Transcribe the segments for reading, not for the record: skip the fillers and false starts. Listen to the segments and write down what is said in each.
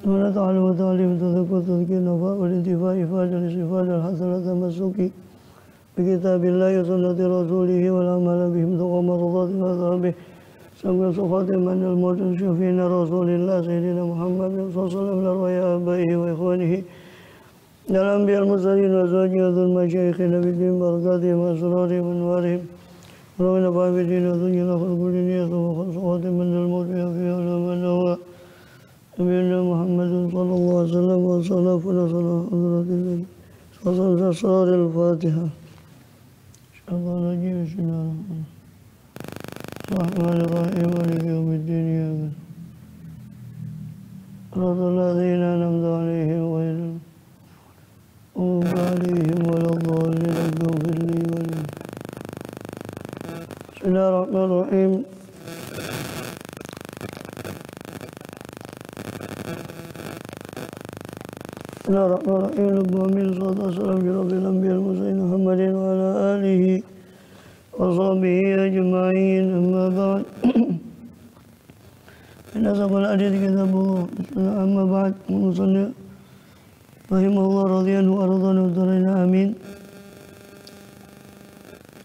ولا تعلم تعليم تذكر تذكير نفاء والانتفاع إفادة الاستفادة الحسنة تمسك بكتاب الله وسنة رسوله والعمل بهم تقوى مرضات وثوابه سمع صفات من الموت شفينا رسول الله سيدنا محمد صلى الله عليه وسلم لرواية آبائه وإخوانه الأنبياء المرسلين وأزواجه وذو المشايخ نبيهم بركاتهم وأسرارهم وأنوارهم ولو نفع بدين ودنيا خلق الدنيا ثم صفات من الموت فيها ولمن هو نبينا محمد صلى الله عليه وسلم وصلافنا صلى حضرة الله وصلى أسرار الفاتحة الله الرجيم بسم الله الرحمن الرحيم مالك يوم الدين إياك صراط الذين أنعمت عليهم غير المغضوب عليهم ولا الضالين اغفر لي ولي بسم الله الرحمن الرحيم بسم الله الرحمن الرحيم لبوا من صلاة والسلام على رب الأنبياء المرسلين محمد وعلى آله وصحبه أجمعين أما بعد إن أصدق الحديث كتاب الله أما بعد المصنف رحمه الله رضي عنه وأرضاه ودارنا آمين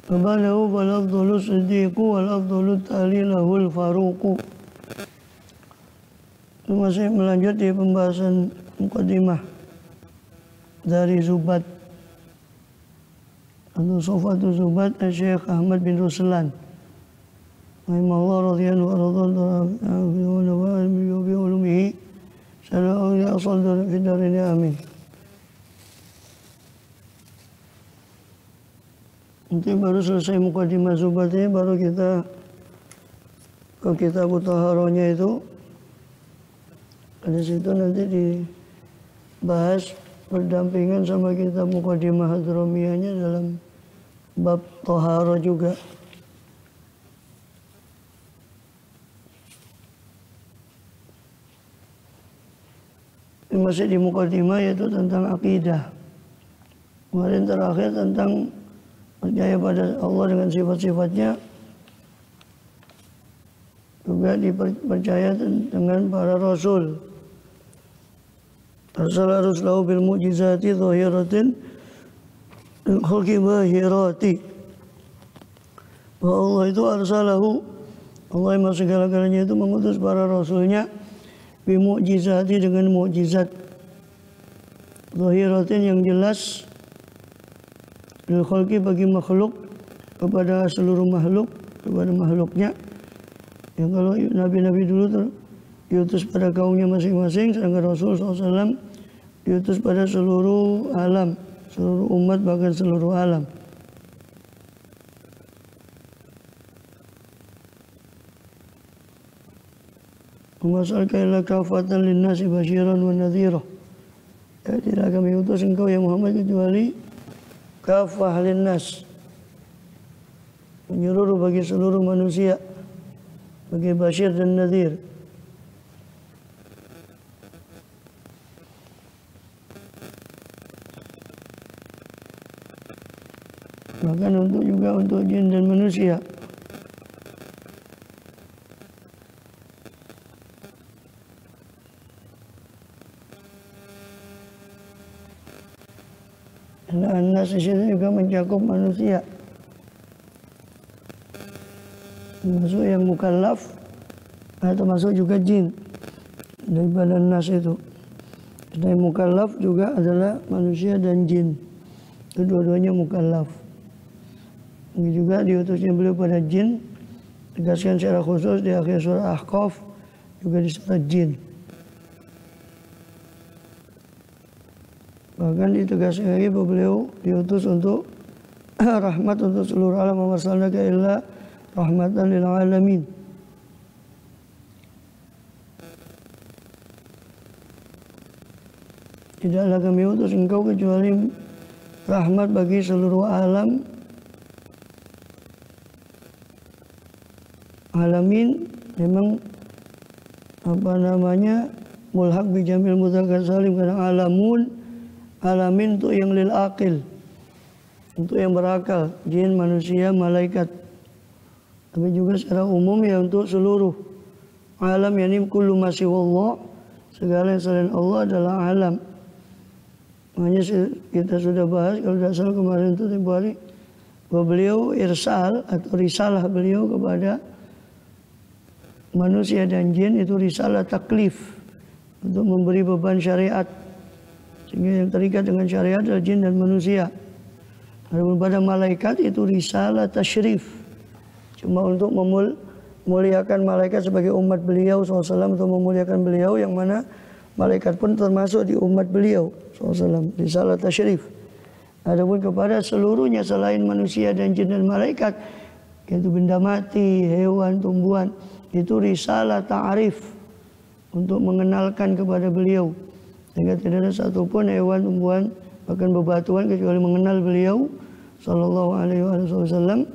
فبعده فالأفضل الصديق والأفضل التالي له الفاروق. Masih melanjut di pembahasan mukadimah dari Zubat atau Sofatul Zubat Syekh Ahmad bin Ruslan rahimahullah radhiyallahu anhu bi ulumihi sallallahu alaihi wasallam fi darin amin. Nanti baru selesai mukadimah Zubat ini baru kita ke kitab Taharahnya itu. Di situ nanti dibahas berdampingan sama kitab Mukadimah Hadramiyahnya dalam bab Taharah juga. Masih di Mukadimah yaitu tentang akidah. Kemarin terakhir tentang percaya pada Allah dengan sifat-sifatnya. Juga dipercaya dengan para rasul. Arsala rusulahu bil mu'jizati zahiratin lil khalqi bahirati. Bahwa Allah itu arsalahu, Allah yang segala-galanya itu mengutus para rasulnya bil mu'jizati dengan mukjizat zahiratin yang jelas lil khalqi bagi makhluk, kepada seluruh makhluk, kepada makhluknya. Yang kalau nabi-nabi dulu diutus pada kaumnya masing-masing, sedangkan Rasul SAW diutus pada seluruh alam, seluruh umat, bahkan seluruh alam. Masalka illa kafatan linnasi basyiran wa nadhira. Ya, tidak kami utus engkau ya Muhammad kecuali kafah linnas, menyeluruh bagi seluruh manusia, bagi basyir dan nadhir. Bahkan untuk jin dan manusia. An-nas di situ juga mencakup manusia, termasuk yang mukallaf, atau masuk juga jin daripada nas itu. Selain mukallaf juga adalah manusia dan jin, kedua-duanya mukallaf. Ini juga diutusnya beliau pada jin, tegaskan secara khusus di akhir surah Ahqaf, juga di surah jin. Bahkan ditegaskan lagi bahwa beliau diutus untuk rahmat untuk seluruh alam, wa arsalnaka illa rahmatan lil alamin. Tidaklah kami utus engkau kecuali rahmat bagi seluruh alam. Alamin memang mulhaq bi jamil mudzakkar salim, karena alamin untuk yang lil aqil, untuk yang berakal, jin, manusia, malaikat. Tapi juga secara umum ya untuk seluruh alam, yakni kullu ma siwallah, segala yang selain Allah adalah alam. Makanya kita sudah bahas kalau tidak salah kemarin itu tempoh hari bahwa beliau irsal atau risalah beliau kepada manusia dan jin itu risalah taklif untuk memberi beban syariat, sehingga yang terikat dengan syariat adalah jin dan manusia. Adapun pada malaikat itu risalah tasyrif, cuma untuk memuliakan malaikat sebagai umat beliau SAW, untuk memuliakan beliau, yang mana malaikat pun termasuk di umat beliau SAW, risalah tasyrif. Adapun kepada seluruhnya selain manusia dan jin dan malaikat, yaitu benda mati, hewan, tumbuhan, itu risalah ta'arif untuk mengenalkan kepada beliau. Sehingga tidak ada satupun hewan, tumbuhan, bahkan bebatuan kecuali mengenal beliau sallallahu alaihi wasallam.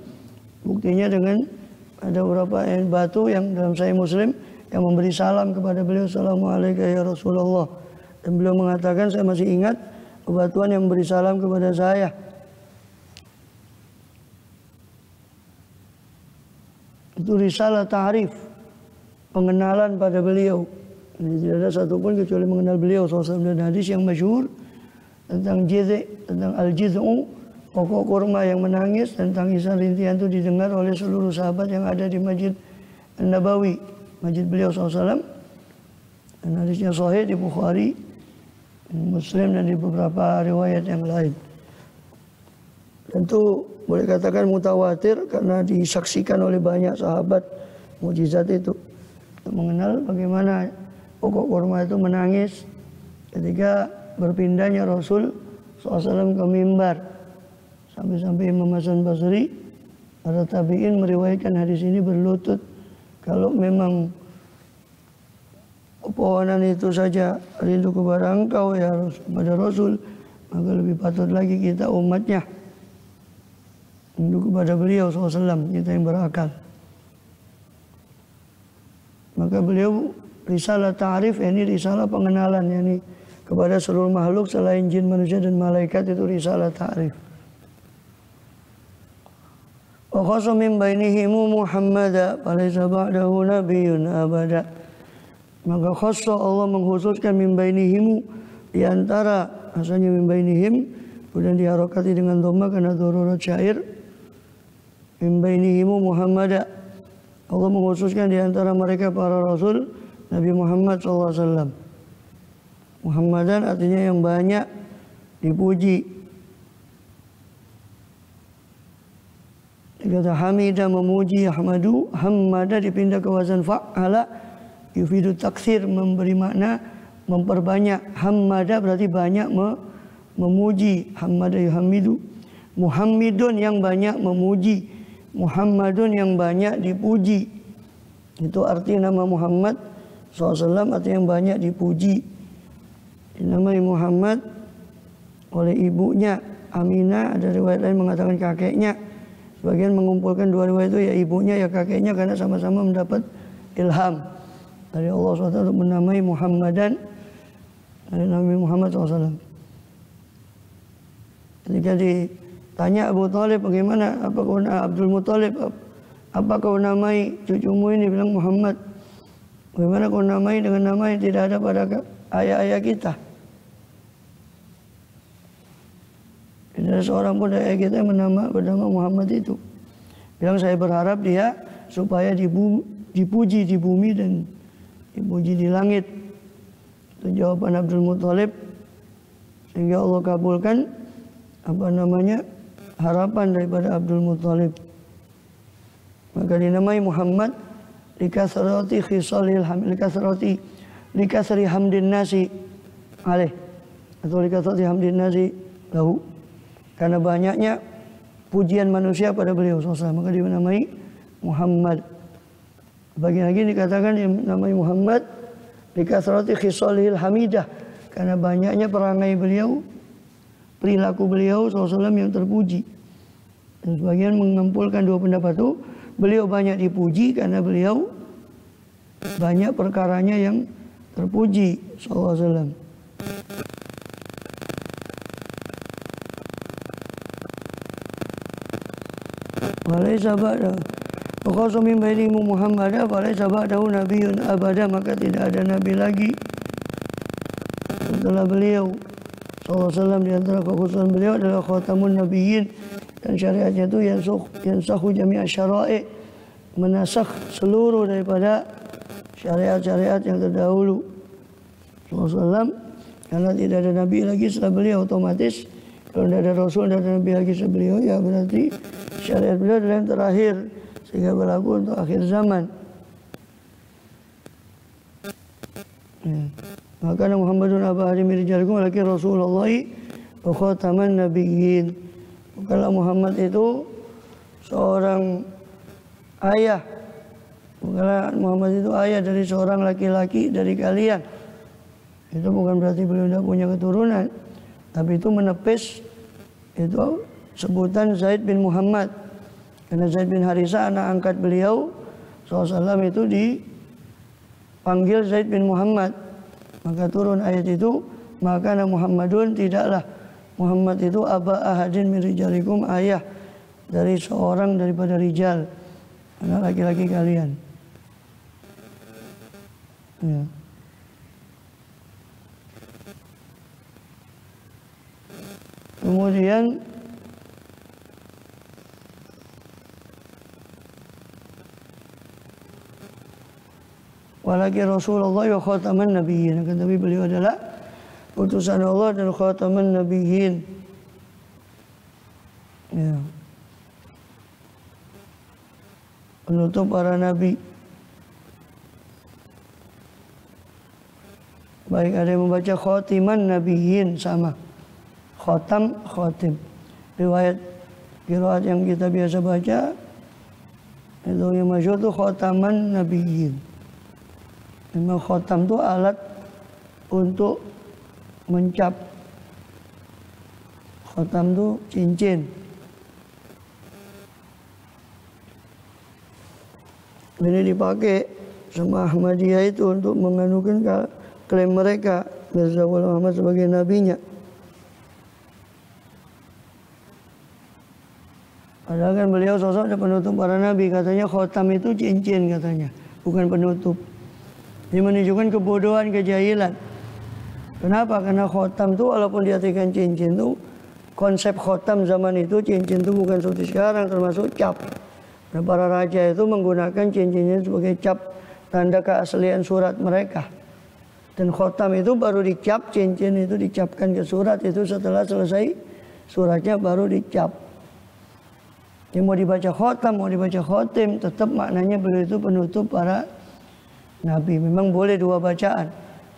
Buktinya dengan ada beberapa batu yang dalam Sahih Muslim yang memberi salam kepada beliau, assalamualaikum ya Rasulullah. Dan beliau mengatakan, saya masih ingat bebatuan yang memberi salam kepada saya. Itu risalah ta'arif, pengenalan pada beliau. Jadi tidak ada satupun kecuali mengenal beliau SAW. Dan hadis yang masyhur tentang tentang al-jiz'u, pokok kurma yang menangis, dan tangisan rintihan itu didengar oleh seluruh sahabat yang ada di Masjid An-Nabawi, masjid beliau SAW. Dan hadisnya sahih di Bukhari, Muslim, dan di beberapa riwayat yang lain. Tentu boleh katakan mutawatir karena disaksikan oleh banyak sahabat mukjizat itu. Untuk mengenal bagaimana pokok kurma itu menangis ketika berpindahnya Rasul SAW ke mimbar. Sampai-sampai Imam Hasan Basri, para tabi'in meriwayatkan hadis ini berlutut, kalau memang pepohonan itu saja rindu kepada engkau ya kepada Rasul, maka lebih patut lagi kita umatnya rindu kepada beliau SAW, kita yang berakal. Maka beliau risalah ta'arif, ini risalah pengenalan, yakni kepada seluruh makhluk selain jin, manusia, dan malaikat, itu risalah ta'arif. Wa khassa min bainihimu Muhammada falaysa ba'dahu nabiyyun abada. Maka khassa, Allah mengkhususkan min bainihimu, di antara, asalnya min bainihim, kemudian diharokati dengan dhamma karena darurat syair. Min bainihimu Muhammada, Allah mengkhususkan di antara mereka para Rasul Nabi Muhammad SAW. Muhammadan artinya yang banyak dipuji. Dikata hamidah memuji, hamadu, hammada dipindah ke wazan fa'ala, yufidu taksir, memberi makna memperbanyak. Hammada berarti banyak memuji. Hammada yuhamidu. Muhammadun yang banyak memuji. Muhammadun yang banyak dipuji. Itu arti nama Muhammad SAW, artinya yang banyak dipuji. Dinamai Muhammad oleh ibunya Aminah, ada riwayat lain mengatakan kakeknya. Sebagian mengumpulkan dua riwayat itu, ya ibunya ya kakeknya, karena sama-sama mendapat ilham dari Allah SWT untuk menamai Muhammadan, dari Nabi Muhammad SAW. Ketika ditanya Abu Talib, bagaimana, apa kau Abdul Muttalib, apa kau namai cucumu ini? Bilang Muhammad. Bagaimana kau namai dengan nama yang tidak ada pada ayah-ayah kita? Tidak ada seorang pun dari ayah kita yang bernama Muhammad itu. Bilang saya berharap dia supaya dipuji di bumi dan dipuji di langit. Itu jawaban Abdul Muttalib, sehingga Allah kabulkan harapan daripada Abdul Muttalib. Maka dinamai Muhammad likasrati khisalil likasri hamdin nasi alaih, atau likasrati hamdin nasi lahu, karena banyaknya pujian manusia pada beliau SAW, maka dinamai Muhammad. Bagian lagi dikatakan dinamai Muhammad likasrati khisalil hamidah, karena banyaknya perangai beliau, perilaku beliau SAW yang terpuji. Dan sebagian mengumpulkan dua pendapat itu, beliau banyak dipuji karena beliau banyak perkaranya yang terpuji SAW. Walaysa ba'da wa qasamin bainihimu Muhammadan walaysa ba'dahu nabiyyun abada, maka tidak ada nabi lagi setelah beliau SAW, di antara kekhususan beliau adalah khatamun nabiyyin, dan syariatnya itu yansakhu jami'a syara'i, menasakh seluruh daripada syariat-syariat yang terdahulu SAW, karena tidak ada nabi lagi setelah beliau. Otomatis kalau tidak ada rasul, tidak ada nabi lagi setelah beliau, ya berarti syariat beliau adalah yang terakhir sehingga berlaku untuk akhir zaman. Maka Muhammadun aba ahadi min rijalikum walakin Rasulullah wa khataman nabiyyin. Kalau Muhammad itu seorang ayah, bukanlah Muhammad itu ayah dari seorang laki-laki dari kalian. Itu bukan berarti beliau tidak punya keturunan, tapi itu menepis itu sebutan Zaid bin Muhammad, karena Zaid bin Harisah anak angkat beliau SAW itu dipanggil Zaid bin Muhammad, maka turun ayat itu, maka Muhammadun, tidaklah Muhammad itu aba ahadin min rijalikum, ayah dari seorang daripada rijal, anak laki-laki kalian. Ya. Kemudian walakin Rasulullah wa khataman nabiyyin, akan tapi beliau adalah utusan Allah dan khataman nabiyyin. Ya. Penutup para nabi. Baik, ada yang membaca khatiman nabiyyin, sama. Khatam, khatim. Riwayat qiraat yang kita biasa baca itu yang masyhur itu khataman nabiyyin. Memang khatam itu alat untuk mencap. Khatam itu cincin. Ini dipakai sama Ahmadiyah itu untuk menganukan klaim mereka Mirza Ghulam Ahmad sebagai nabinya. Padahal kan beliau sosok ada penutup para nabi, katanya khatam itu cincin katanya, bukan penutup. Ini menunjukkan kebodohan, kejahilan. Kenapa? Karena khatam itu walaupun diartikan cincin itu, konsep khatam zaman itu cincin itu bukan seperti sekarang, termasuk cap. Nah, para raja itu menggunakan cincinnya sebagai cap, tanda keaslian surat mereka. Dan khatam itu baru dicap, cincin itu dicapkan ke surat, itu setelah selesai suratnya baru dicap. Yang mau dibaca khatam, mau dibaca khatim, tetap maknanya beliau itu penutup para nabi. Memang boleh dua bacaan.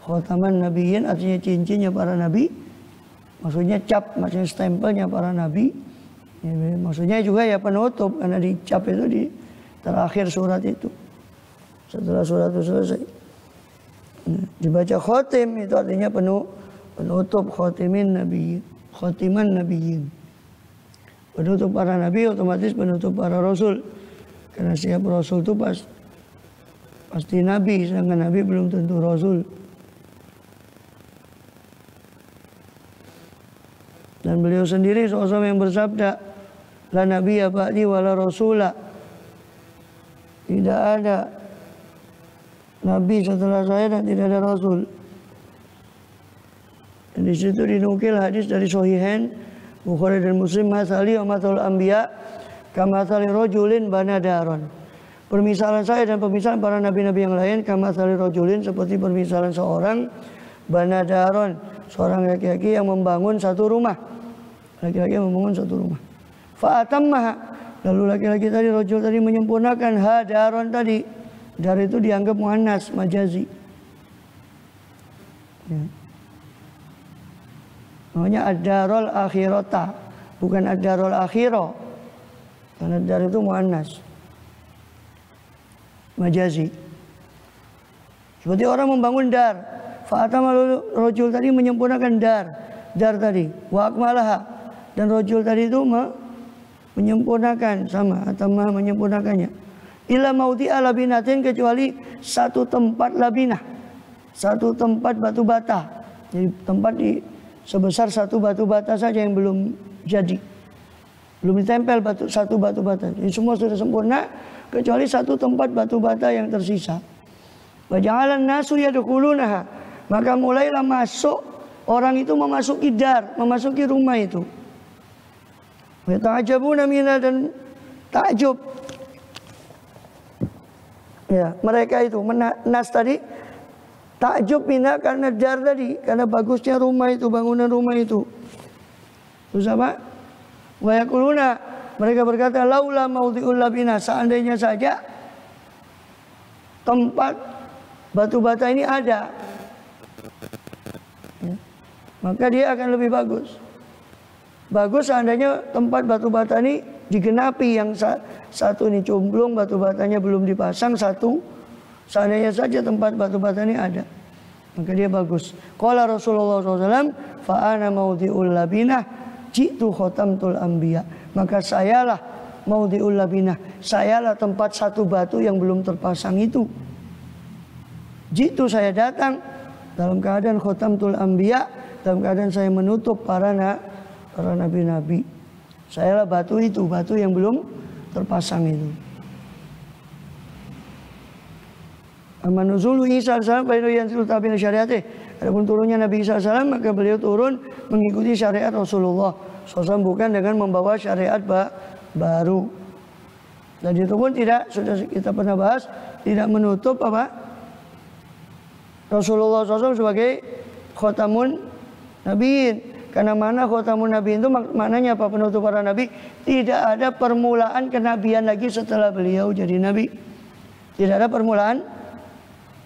Khataman nabiyyin artinya cincinnya para nabi, maksudnya cap, maksudnya stempelnya para nabi. Ya, maksudnya juga ya penutup, karena dicap itu di terakhir surat itu. Setelah surat itu selesai. Dibaca khatim itu artinya penutup, khatimin nabiyyin, khatiman nabiyyin. Penutup para nabi otomatis penutup para rasul. Karena setiap rasul itu pasti nabi, sedangkan nabi belum tentu rasul. Dan beliau sendiri SAW yang bersabda, la nabiyya ba'di wa la rasula. Tidak ada nabi setelah saya dan tidak ada rasul. Dan di situ dinukil hadis dari Sahihain Bukhari dan Muslim, masali wa mathal anbiya kamathali rajulin bana daron. Permisalan saya dan permisalan para nabi-nabi yang lain kamathali rajulin, seperti permisalan seorang bana daron, seorang laki-laki yang membangun satu rumah. Laki-laki yang membangun satu rumah. Fa atammaha, lalu laki-laki tadi, rajul tadi menyempurnakan daron tadi. Dar itu dianggap muannas, majazi. Ya. Namanya ad-darul akhirata, bukan ad-darul akhirah. Karena dar itu muannas, majazi. Seperti orang membangun dar. Fa'atama, rajul tadi menyempurnakan dar tadi. Wa akmalaha, dan rajul tadi itu menyempurnakan, sama atama menyempurnakannya. Illa maudi'a labinatin, kecuali satu tempat labinah, satu tempat batu bata. Jadi tempat sebesar satu batu bata saja yang belum jadi, belum ditempel satu batu bata. Jadi semua sudah sempurna kecuali satu tempat batu bata yang tersisa. Wa ja'alan nasu yadkhulunaha, maka mulailah masuk Orang itu memasuki memasuki rumah itu. Ta'ajabuna minna, dan takjub. Ya, mereka itu nas tadi takjub minna karena dar tadi, karena bagusnya rumah itu, bangunan rumah itu. Terus apa? Wa yaquluna, mereka berkata, laula maudhi'ul labina, seandainya saja tempat batu bata ini ada, ya, maka dia akan lebih bagus. Bagus seandainya tempat batu bata ini digenapi, yang satu ini cumplung, batu batanya belum dipasang satu. Seandainya saja tempat batu bata ini ada, maka dia bagus. Qala Rasulullah SAW, fa'ana maudhi'ul labinah, jitu khotamtul anbiya. Maka sayalah maudhi'ul labinah, sayalah tempat satu batu yang belum terpasang itu. Jitu, saya datang dalam keadaan khotamtul anbiya, dalam keadaan saya menutup para nabi-nabi. Sayalah batu itu, batu yang belum terpasang itu. Amma nuzulu Isa alaihissalam fa innahu yanzilu tabi'an syariatih. Adapun turunnya Nabi Isa alaihissalam, maka beliau turun mengikuti syariat Rasulullah SAW, bukan dengan membawa syariat baru. Dan itu pun tidak, sudah kita pernah bahas, tidak menutup apa? Rasulullah SAW sebagai khotamun nabiin. Karena mana khotamun nabiin itu maknanya apa? Penutup para nabi. Tidak ada permulaan kenabian lagi setelah beliau jadi nabi. Tidak ada permulaan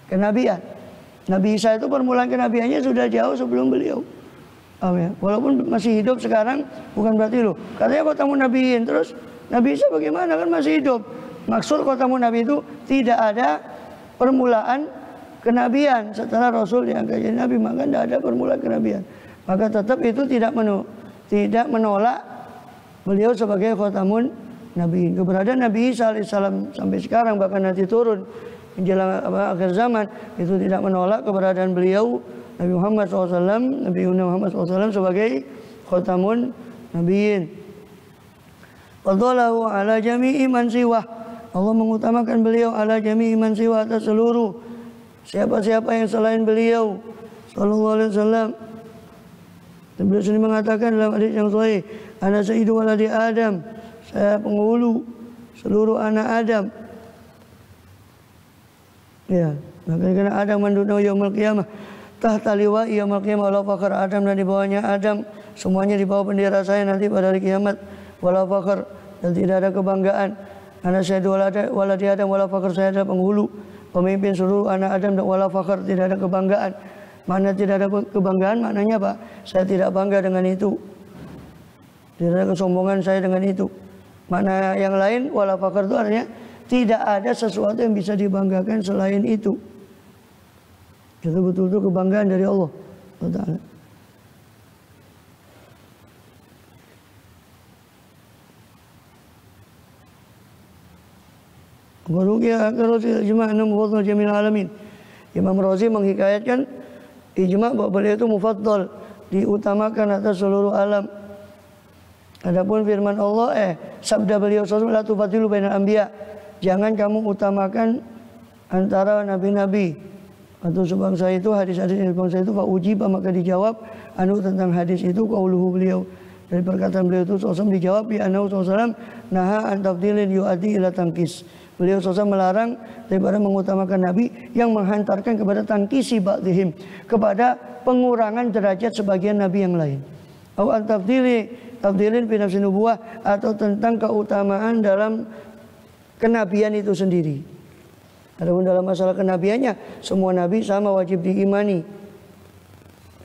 kenabian. Nabi Isa itu permulaan kenabiannya sudah jauh sebelum beliau. Amin. Walaupun masih hidup sekarang, bukan berarti loh katanya khotamun nabiin, terus Nabi Isa bagaimana, kan masih hidup. Maksud khotamun nabi itu tidak ada permulaan kenabian setelah Rasul diangkat jadi nabi, maka tidak ada permulaan kenabian. Maka tetap itu tidak menolak beliau sebagai khotamun nabiin. Keberadaan Nabi Isa alaihissalam sampai sekarang, bahkan nanti turun menjelang akhir zaman, itu tidak menolak keberadaan beliau Nabi Muhammad SAW, Nabi Muhammad SAW sebagai khotamun nabiin. Fadhalahu ala jami'i man siwah. Allah mengutamakan beliau ala jami'i man siwah, atas seluruh siapa-siapa yang selain beliau sallallahu alaihi wasallam. Dan beliau sendiri mengatakan dalam hadis yang sahih, ana sayyidu waladi Adam, saya penghulu seluruh anak Adam. Ya, maka karena Adam manduna yaumul qiyamah, tahta liwa'i yaumul qiyamah, wala fakhr. Adam dan di bawahnya Adam, semuanya di bawah bendera saya nanti pada hari kiamat, wala fakhr, dan tidak ada kebanggaan. Ana sayyidu waladi Adam, wala fakhr, saya adalah penghulu, pemimpin seluruh anak Adam, dan wala fakhr, tidak ada kebanggaan. Mana tidak ada kebanggaan, maknanya apa? Saya tidak bangga dengan itu. Tidak ada kesombongan saya dengan itu. Makna yang lain, wala fakhr itu artinya tidak ada sesuatu yang bisa dibanggakan selain itu. Itu betul-betul kebanggaan dari Allah Ta'ala. Waruqiyah Rasul ijma' anna mufaddal jamil alamin. Imam Razi menghikayatkan ijma' bahwa beliau itu mufaddal, diutamakan atas seluruh alam. Adapun firman Allah, sabda beliau sallallahu alaihi wasallam, la tufadilu bainal anbiya, jangan kamu utamakan antara nabi-nabi atau sebangsa itu, hadis-hadis dari bangsa itu. Fa ujiba, maka dijawab anu tentang hadis itu, qauluhu beliau, dari perkataan beliau itu sallallahu dijawab bi annahu sallallahu naha an tafdilin yu'addi ila tangkis. Beliau sallallahu melarang daripada mengutamakan nabi yang menghantarkan kepada tangkisi ba'dihim, kepada pengurangan derajat sebagian nabi yang lain. Au an tafdilin fi nafsi nubuwah, atau tentang keutamaan dalam kenabian itu sendiri. Adapun dalam masalah kenabiannya, semua nabi sama, wajib diimani.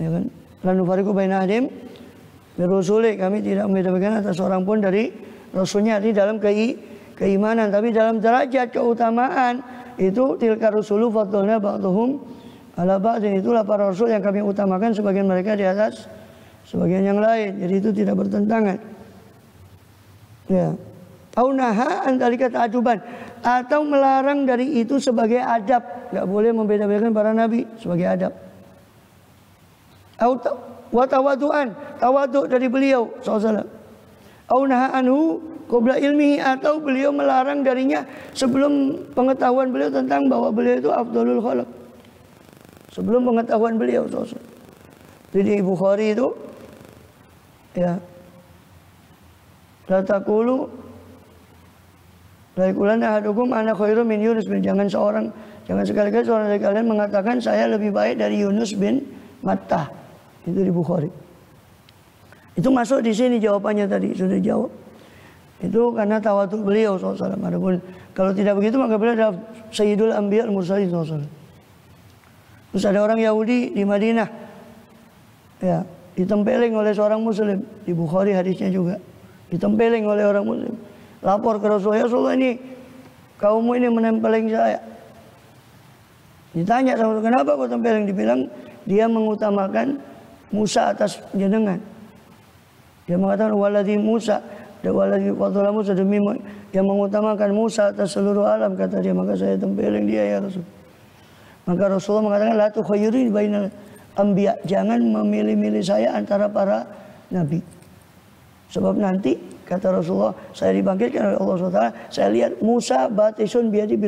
Ya kan? La nufariqu baina ahadin min rusuli, kami tidak membedakan atas seorang pun dari rasulnya. Di dalam keimanan, tapi dalam derajat keutamaan itu tilka rusulu faddalna ba'dhum ala ba'din, itulah para rasul yang kami utamakan sebagian mereka di atas sebagian yang lain. Jadi itu tidak bertentangan. Ya. Au naha an dzalika ta'ajuban, atau melarang dari itu sebagai adab, enggak boleh membeda-bedakan para nabi sebagai adab. Au wa tawadu'an, tawadhu dari beliau sallallahu alaihi wasallam. Au naha anhu qabla ilmihi, atau beliau melarang darinya sebelum pengetahuan beliau tentang bahwa beliau itu afdalul khalq. Sebelum pengetahuan beliau sallallahu alaihi wasallam. Jadi Bukhari itu ya, la taqulu la yaqulanna ahadukum ana khairum min Yunus bin, jangan sekali-kali seorang dari kalian mengatakan saya lebih baik dari Yunus bin Matta. Itu di Bukhari. Itu masuk di sini jawabannya tadi sudah jawab. Itu karena tawadhu beliau SAW. Adapun kalau tidak begitu maka beliau adalah Sayyidul Anbiya al-Mursalin SAW. Terus ada orang Yahudi di Madinah, ya, ditempeling oleh seorang Muslim. Di Bukhari hadisnya juga. Ditempeling oleh orang Muslim. Lapor ke Rasulullah, ya Rasulullah, ini kaummu ini menempeleng saya. Ditanya sama, kenapa kau tempeling? Dibilang dia mengutamakan Musa atas jenengan. Dia mengatakan waladhi Musa, dan waladhi fadhala Musa, demi yang mengutamakan Musa atas seluruh alam, kata dia. Maka saya tempeling dia, ya Rasul. Maka Rasulullah mengatakan la tukhayyiri bainal anbiya, jangan memilih-milih saya antara para nabi. Sebab nanti kata Rasulullah, saya dibangkitkan oleh Allah SWT, saya lihat Musa batisun biadi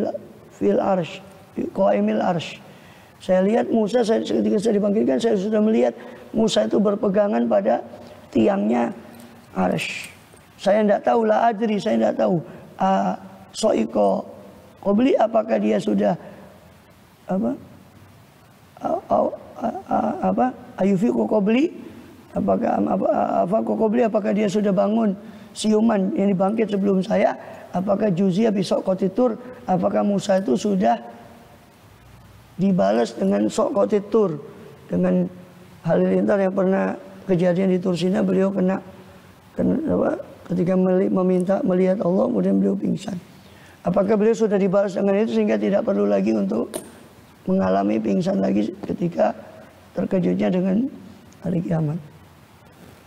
fil arsh, qaimil arsh. Saya lihat Musa, ketika saya dibangkitkan, saya sudah melihat Musa itu berpegangan pada tiangnya arsh. Saya tidak tahu, la adri, saya tidak tahu. Soiko qobli, apakah dia sudah ayufiku qobli, apakah dia sudah bangun siuman yang dibangkit sebelum saya, apakah juzia bisok kotitur, apakah Musa itu sudah dibalas dengan sok kotitur, dengan halilintar yang pernah kejadian di Tursina, beliau kena ketika meminta melihat Allah, kemudian beliau pingsan. Apakah beliau sudah dibalas dengan itu sehingga tidak perlu lagi untuk mengalami pingsan lagi ketika terkejutnya dengan hari kiamat?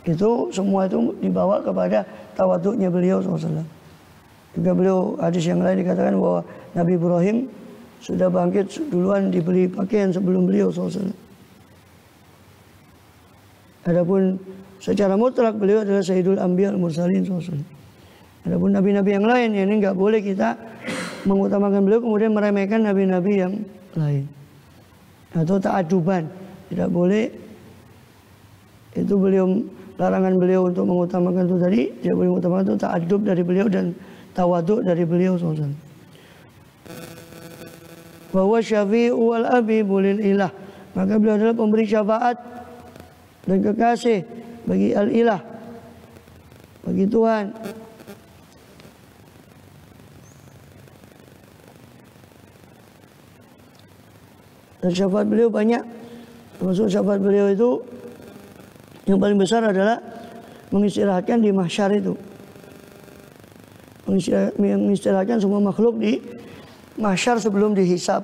Itu semua itu dibawa kepada tawaduknya beliau SAW. Juga beliau hadis yang lain dikatakan bahwa Nabi Ibrahim sudah bangkit duluan, dibeli pakaian sebelum beliau SAW. Adapun secara mutlak beliau adalah Sayyidul Anbiya al-Mursalin SAW. Adapun nabi-nabi yang lain, ini nggak boleh kita mengutamakan beliau kemudian meremehkan nabi-nabi yang lain. Atau ta'aduban, tidak boleh. Itu beliau, larangan beliau untuk mengutamakan itu tadi, tidak boleh mengutamakan itu, ta'adub dari beliau dan tawaduk dari beliau SAW. Bahwa syafi'u wal abibu lil ilah, maka beliau adalah pemberi syafaat dan kekasih bagi al-ilah, bagi Tuhan. Dan syafaat beliau banyak. Termasuk syafaat beliau itu yang paling besar adalah mengistirahatkan di mahsyar itu. Mengistirahatkan semua makhluk di mahsyar sebelum dihisab,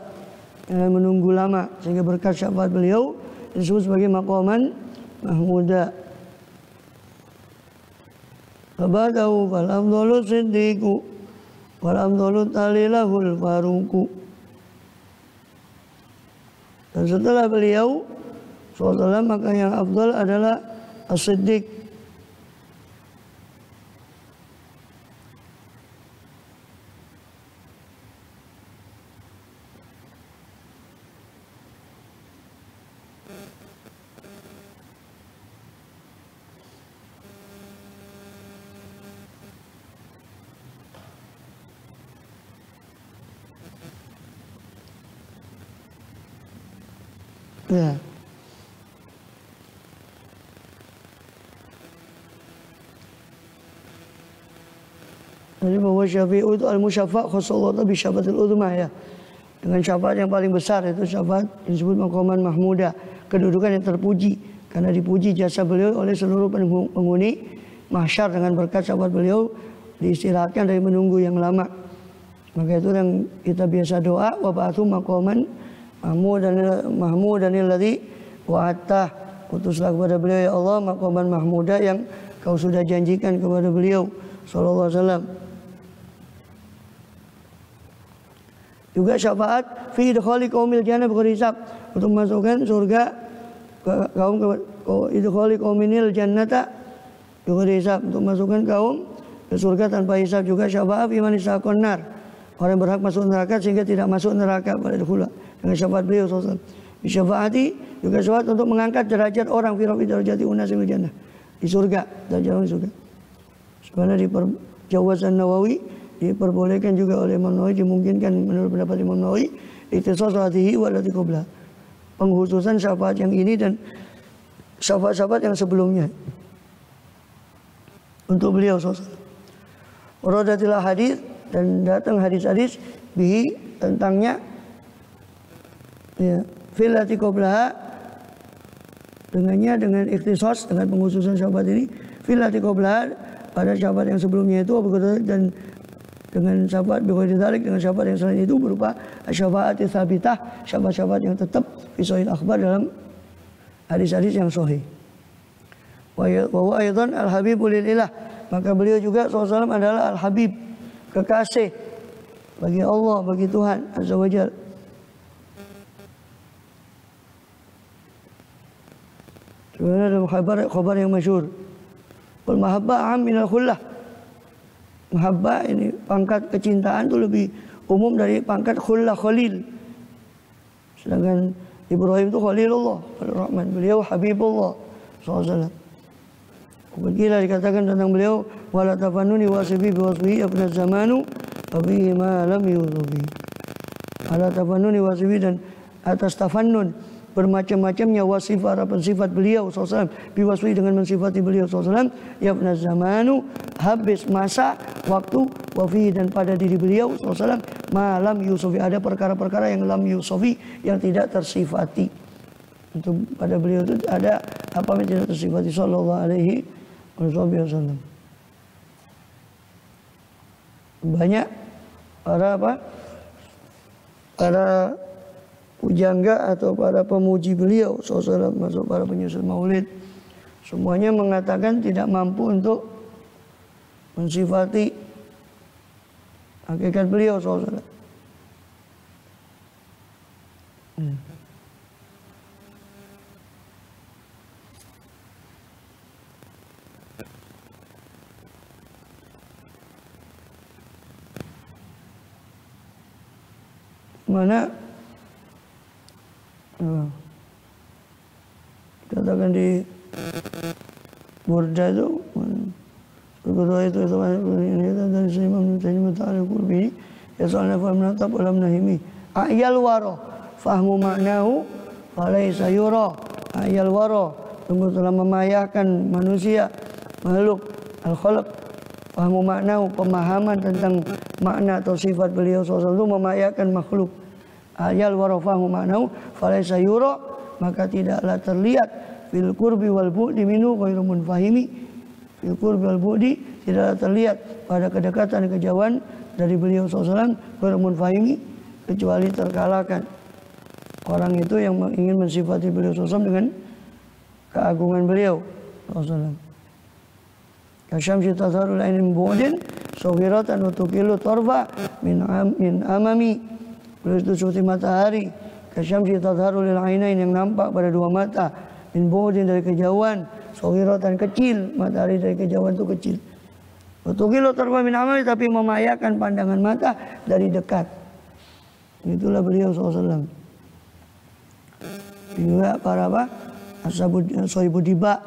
menunggu lama, sehingga berkat syafaat beliau disebut sebagai maqaman mahmuda. Fabadahu fal afdalu siddiqu wal afdalu talilahul faruqu. Dan setelah beliau SAW, maka yang afdal adalah as-siddiq. Ya. Jadi bahwa syafi'u itu al-musyafa' khasallahu bi syafaatil udhma, ya. Dengan syafaat yang paling besar, itu syafaat yang disebut maqaman mahmuda, kedudukan yang terpuji, karena dipuji jasa beliau oleh seluruh penghuni mahsyar. Dengan berkat syafaat beliau diistirahatkan dari menunggu yang lama. Maka itu yang kita biasa doa, wa ba'athu maqaman mahmudan alladzi wa'ata, utuslah kepada beliau ya Allah maqaman mahmuda yang kau sudah janjikan kepada beliau sallallahu alaihi wasallam. Juga syafaat fi idkhali qaumil jannah bighairi hisab, untuk masukkan surga kaum idkhali qauminil jannata bighairi hisab, untuk masukkan kaum ke surga tanpa hisab. Juga syafaat fi man istaqon nar, orang berhak masuk neraka sehingga tidak masuk neraka pada dahulu, dengan syafaat beliau SAW. Bisyafaati juga syafaat untuk mengangkat derajat orang fi rafi darajati unas fil jannah. Di surga, derajat orang di surga. Sebenarnya di Jawazan Nawawi diperbolehkan juga oleh Imam Nawawi, dimungkinkan menurut pendapat Imam Nawawi ikhtisas hadihi walati qabla. Pengkhususan syafaat yang ini dan syafaat-syafaat yang sebelumnya untuk beliau SAW. Waradatil hadis dan datang hadis-hadis bihi tentangnya ya filati qablaha dengannya dengan ikhtisas dengan pengkhususan syafaat ini filati qablaha pada syafaat yang sebelumnya itu dan dengan syafaat biqaidalik dengan syafaat yang selain itu berupa syafaat tsabitah syafaat-syafaat yang tetap fi sahih akhbar dalam hadis-hadis yang sahih. Wa huwa aidan al-habibu lillah, maka beliau juga SAW adalah al-habib, kekasih bagi Allah, bagi Tuhan Azza wa Jalla. Sebenarnya dalam khabar yang masyhur, wal mahabbah am minal khullah. Mahabbah ini pangkat kecintaan itu lebih umum dari pangkat khullah, khalil. Sedangkan Ibrahim itu Khalilullah, Ar-Rahman. Beliau Habibullah SAW. Bila dikatakan tentang beliau, wala tafannuni wasibi biwasbihi abna zamanu wabihi ma lam yuzubi. Wala tafannuni wasibi dan atas tafannun bermacam-macamnya wasif para pensifat beliau SAW biwasbihi dengan mensifati beliau SAW yabna zamanu habis masa waktu wafihi dan pada diri beliau SAW malam yusufi ada perkara-perkara yang lam yusufi yang tidak tersifati. Untuk pada beliau itu ada apa yang tidak tersifati sallallahu alaihi wasallam. Banyak para pujangga atau para pemuji beliau SAW masuk para penyusun maulid semuanya mengatakan tidak mampu untuk mensifati hakikat beliau SAW. Mana katakan di Burda itu berdoa itu dari Imam Taimiyah Ta'ala Qurbi ya soalnya faham natab alam nahimi ayal waro fahmu maknahu falaysa yura ayal waro tunggu telah memayahkan manusia makhluk al-khalq fahmu maknahu pemahaman tentang makna atau sifat beliau SAW itu memayahkan makhluk ayal waro fahmu maknahu falaysa yura maka tidaklah terlihat fil qurbi wal bu'di minhu ghairu munfahimi fil qurbi wal bu'di tidaklah terlihat pada kedekatan dan kejauhan dari beliau SAW ghairu munfahimi kecuali terkalahkan orang itu yang ingin mensifati beliau SAW dengan keagungan beliau SAW. Kasyamsi tazharul ainin bu'din sawiratan wa tuqilu tarfa min amami. Beliau itu seperti matahari kasyamsi tazharul ainain yang nampak pada dua mata min bu'din dari kejauhan sawiratan kecil matahari dari kejauhan itu kecil wa tuqilu tarfa min amami tapi memayahkan pandangan mata dari dekat. Itulah beliau SAW. Juga para Sohibud Diba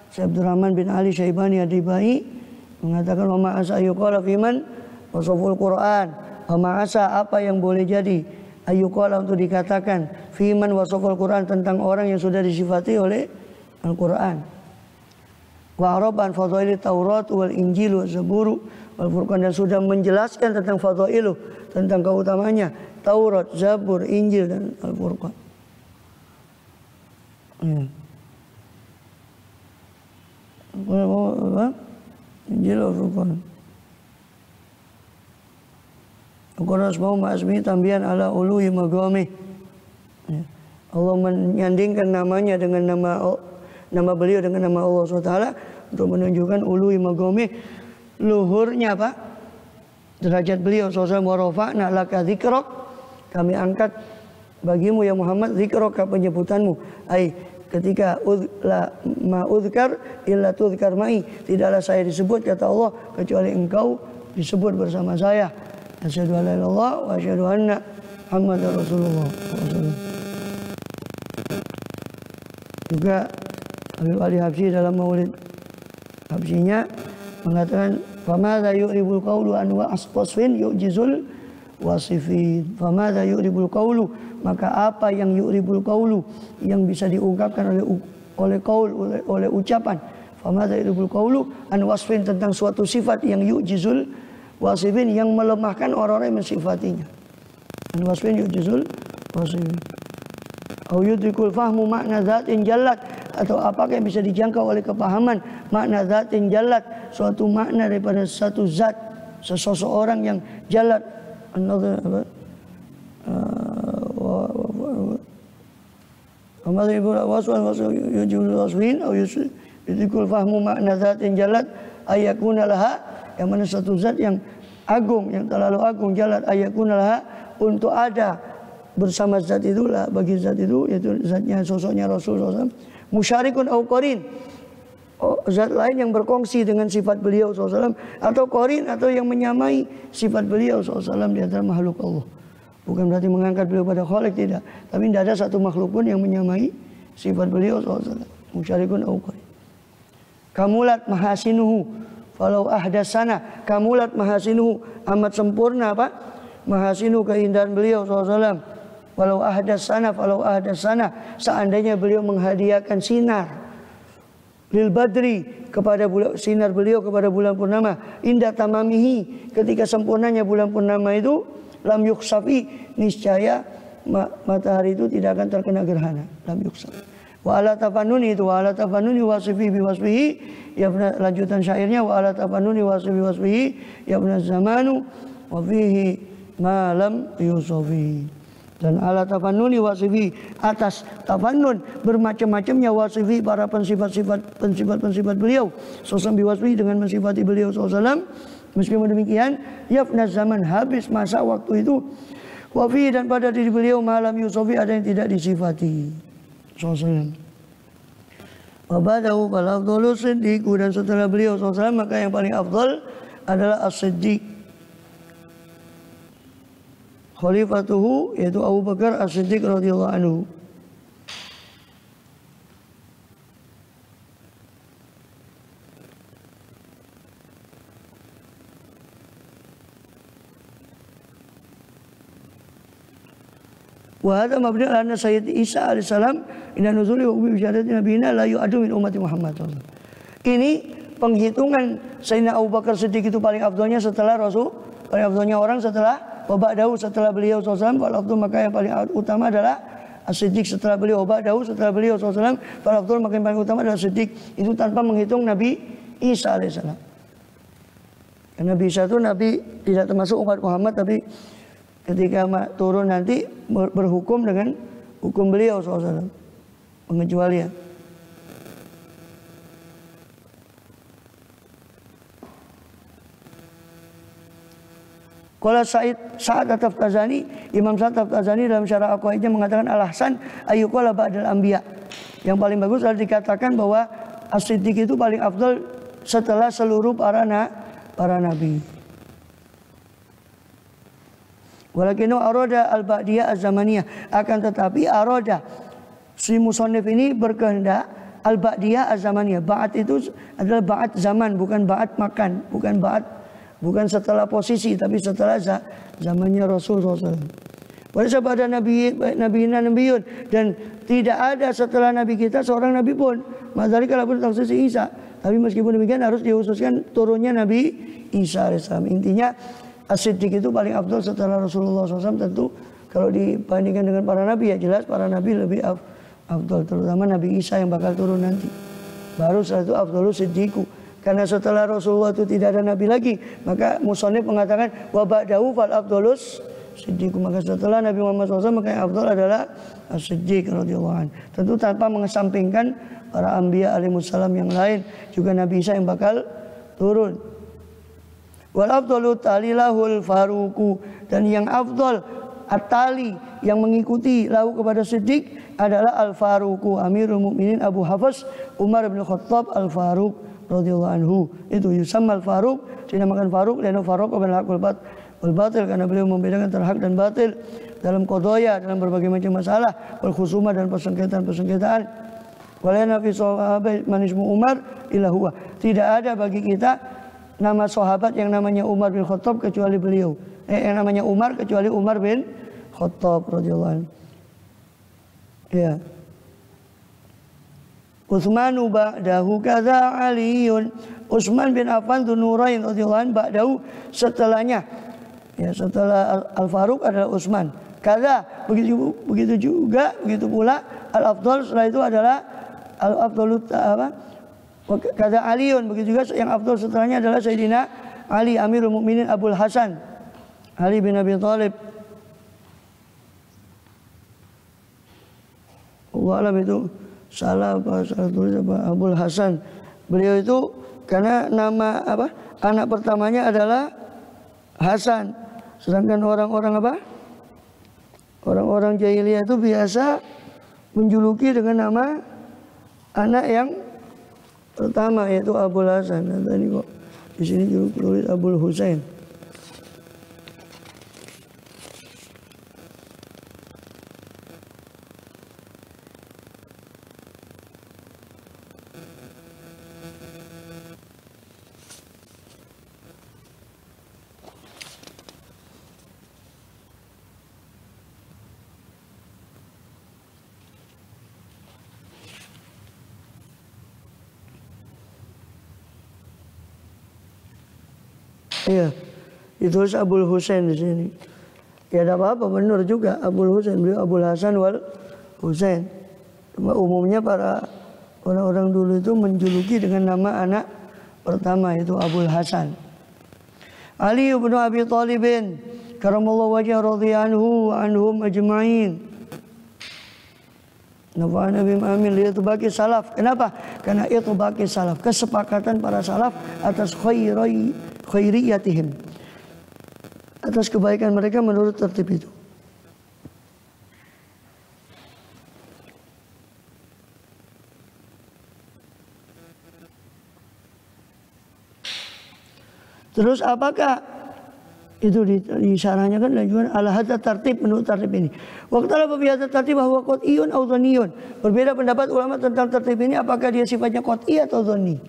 Syekh Abdurrahman bin Ali Syaibani Ad-Dibai mengatakan wa ma'asa ayyuqala fiman wasaful Quran wa ma'asa apa yang boleh jadi ayyuqala untuk dikatakan fiman wasaful Quran tentang orang yang sudah disifati oleh Al-Quran wa araban fadhaili Taurat wal Injil wal Zabur wal Furqan dan sudah menjelaskan tentang fadhailu tentang keutamanya Taurat, Zabur, Injil dan Al-Furqan. Injil Al-Furqan. Al-Quran asma'u ma'asmi tambihan ala uluhi magami. Allah menyandingkan namanya dengan nama beliau dengan nama Allah SWT untuk menunjukkan uluhi magami luhurnya apa? Derajat beliau SAW wa rafa'na laka dzikrak kami angkat bagimu ya Muhammad zikraka penyebutanmu ai ketika ma'udhkar illa tudhkar ma'i tidaklah saya disebut kata Allah kecuali engkau disebut bersama saya asyhadu an la ilaha illallah wa asyhadu anna Muhammadar Rasulullah. Juga Habib Ali Habsyi dalam Maulid Habsyinya mengatakan famadza yu'ribul qawlu an wasfin yu'jizul wasifin. Famadza yu'ribul qawlu, maka apa yang yu'ribul qawlu, yang bisa diungkapkan oleh qaul, oleh ucapan. Famadza yu'ribul qawlu an wasfin, tentang suatu sifat yang yu'jizul wasifin, yang melemahkan orang-orang yang mensifatinya. An wasfin yu'jizul wasifin. Au yudrikul fahmu makna zatin jallat, atau apakah yang bisa dijangkau oleh kepahaman makna zatin jallat, suatu makna daripada satu zat, seseorang yang jallat. Another apa? Amad ibu waswan yujul waswin au yudrikul fahmu makna zatin jallat ayakuna laha, yang mana satu zat yang agung, yang terlalu agung, jallat ayakuna laha, untuk ada bersama zat itulah, bagi zat itu, yaitu zatnya, sosoknya Rasulullah SAW, musyarikun au qarin, zat lain yang berkongsi dengan sifat beliau SAW, atau qarin, atau yang menyamai sifat beliau SAW di antara makhluk Allah. Bukan berarti mengangkat beliau pada khalik, tidak, tapi tidak ada satu makhluk pun yang menyamai sifat beliau SAW. Musyarikun au qarin. Kamulat mahasinuhu falau ahdasana, kamulat mahasinuhu, amat sempurna apa? Mahasinu, keindahan beliau SAW. Walau ahdas sana, seandainya beliau menghadiahkan sinar lil badri, kepada bulan, sinar beliau kepada bulan purnama, indah tamamihi, ketika sempurnanya bulan purnama itu, lam yuksafi, niscaya matahari itu tidak akan terkena gerhana, lam yuksafi. Wa ala tafanuni, itu wa ala tafanuni wasifi biwasfihi, ya benar, lanjutan syairnya, wa ala tafanuni wasifi wasfihi ya benar zamanu wa fihi ma lam yusafi. Dan ala tafannuni wasifi, atas tafannun bermacam-macamnya wasifi, para pensifat beliau SAW biwasfi, dengan mensifati beliau SAW. Meskipun demikian, yafna zaman, habis masa waktu itu, wafi, dan pada diri beliau malam yusofi, ada yang tidak disifati SAW. Wabadahu balafdolu siddiqu, dan setelah beliau SAW maka yang paling afdal adalah as-siddiq. Khalifatuhu, yaitu Abu Bakar As-Siddiq radhiyallahu anhu. Wa hadha mabni ala anna Sayyid Isa alaihi salam inna nuzuli wa bi syahadati nabiyina la yu'adu min ummati Muhammad. Ini penghitungan Sayyidina Abu Bakar Siddiq itu paling afdalnya setelah Rasul, paling afdalnya orang setelah Waba'dahu, setelah beliau SAW, maka yang paling utama adalah As-Siddiq. Setelah beliau Waba'dahu, setelah beliau SAW, maka yang paling utama adalah Siddiq. Itu tanpa menghitung Nabi Isa alaihissalam. Karena Nabi Isa itu Nabi tidak termasuk umat Muhammad, tapi ketika turun nanti berhukum dengan hukum beliau SAW, pengecualian. Qala Sa'ad At-Taftazani, Imam Sa'ad At-Taftazani dalam syarah Aqwaidnya mengatakan al-ahsan ayyuqala ba'dal anbiya. Yang paling bagus adalah dikatakan bahwa As-Siddiq itu paling afdal setelah seluruh para nabi. Walakinu arada al-ba'diyah az-zamaniyah, akan tetapi arada, si musannif ini berkehendak al-ba'diyah az-zamaniyah. Ba'at itu adalah ba'at zaman, bukan ba'at makan, bukan setelah posisi, tapi setelah zamannya Rasul SAW. Walaupun pada nabiyun, dan tidak ada setelah nabi kita seorang nabi pun. Madzalika pun tafsir Isa. Tapi meskipun demikian harus dikhususkan turunnya Nabi Isa alaihissalam. Intinya As-Siddiq itu paling afdal setelah Rasulullah SAW. Tentu kalau dibandingkan dengan para nabi, ya jelas para nabi lebih afdal, terutama Nabi Isa yang bakal turun nanti. Baru setelah itu afdalus siddiqu. Karena setelah Rasulullah itu tidak ada nabi lagi, maka musannif mengatakan wa ba'dahu fal afdalus siddiq. Maka setelah Nabi Muhammad SAW, maka yang afdal adalah As-Siddiq radhiyallahu anhu. Tentu tanpa mengesampingkan para anbiya alaihissalam yang lain, juga Nabi Isa yang bakal turun. Wal afdalu talilahul faruqu, dan yang afdal at-tali, yang mengikuti lahu kepada Siddiq adalah al-Faruqu, Amirul Mukminin Abu Hafs Umar bin Khattab al-Faruq radhiyallahu anhu. Itu yusammal Faruq, dinamakan Faruq karena Faruq bin haq wal batil, karena beliau membedakan antara hak dan batil dalam qadaya, dalam berbagai macam masalah, wal khusumah, dan persengketaan. Walana fi sahabat man ismu Umar illa huwa. Tidak ada bagi kita nama sahabat yang namanya Umar bin Khattab kecuali beliau. Yang namanya Umar kecuali Umar bin Khattab radhiyallahu anhu. Ya. Utsman ba'dahu kadza Aliun. Utsman bin Affan Dzunurain radhiyallahu anhu ba'dahu setelahnya. Ya, setelah Al-Faruq adalah Utsman. Kadza begitu juga begitu pula Al-Afdal setelah itu adalah Al-Afdalut apa? Kata Aliun, begitu juga yang afdal setelahnya adalah Sayyidina Ali Amirul Mukminin Abul Hasan Ali bin Abi Thalib. Allah alam itu salah tulis apa Abul Hasan. Beliau itu karena nama apa? Anak pertamanya adalah Hasan. Sedangkan orang-orang apa? Orang-orang jahiliyah itu biasa menjuluki dengan nama anak yang pertama yaitu Abul Hasan. Nah, tadi kok di sini juga tulis Abul Husain. Iya, ditulis Abul Husain di sini. Ya ada apa-apa, benar juga Abul Husain, beliau Abul Hasan wal Husain. Cuma umumnya para orang-orang dulu itu menjuluki dengan nama anak pertama itu Abul Hasan. Ali bin Abi Thalib karamallahu wajhahu radhiyallahu anhum ajma'in. Nafa'ana bihim amin lihat bagi salaf. Kenapa? Karena itu bagi salaf, kesepakatan para salaf atas khairiyatihim, atas kebaikan mereka menurut tertib itu. Terus apakah itu disarahnya kan juga ala hadza tertib menurut tertib ini. Waktu ala bihadza tertib bahwa qat'iyun atau dhaniyun. Berbeda pendapat ulama tentang tertib ini, apakah dia sifatnya qat'i atau dhani.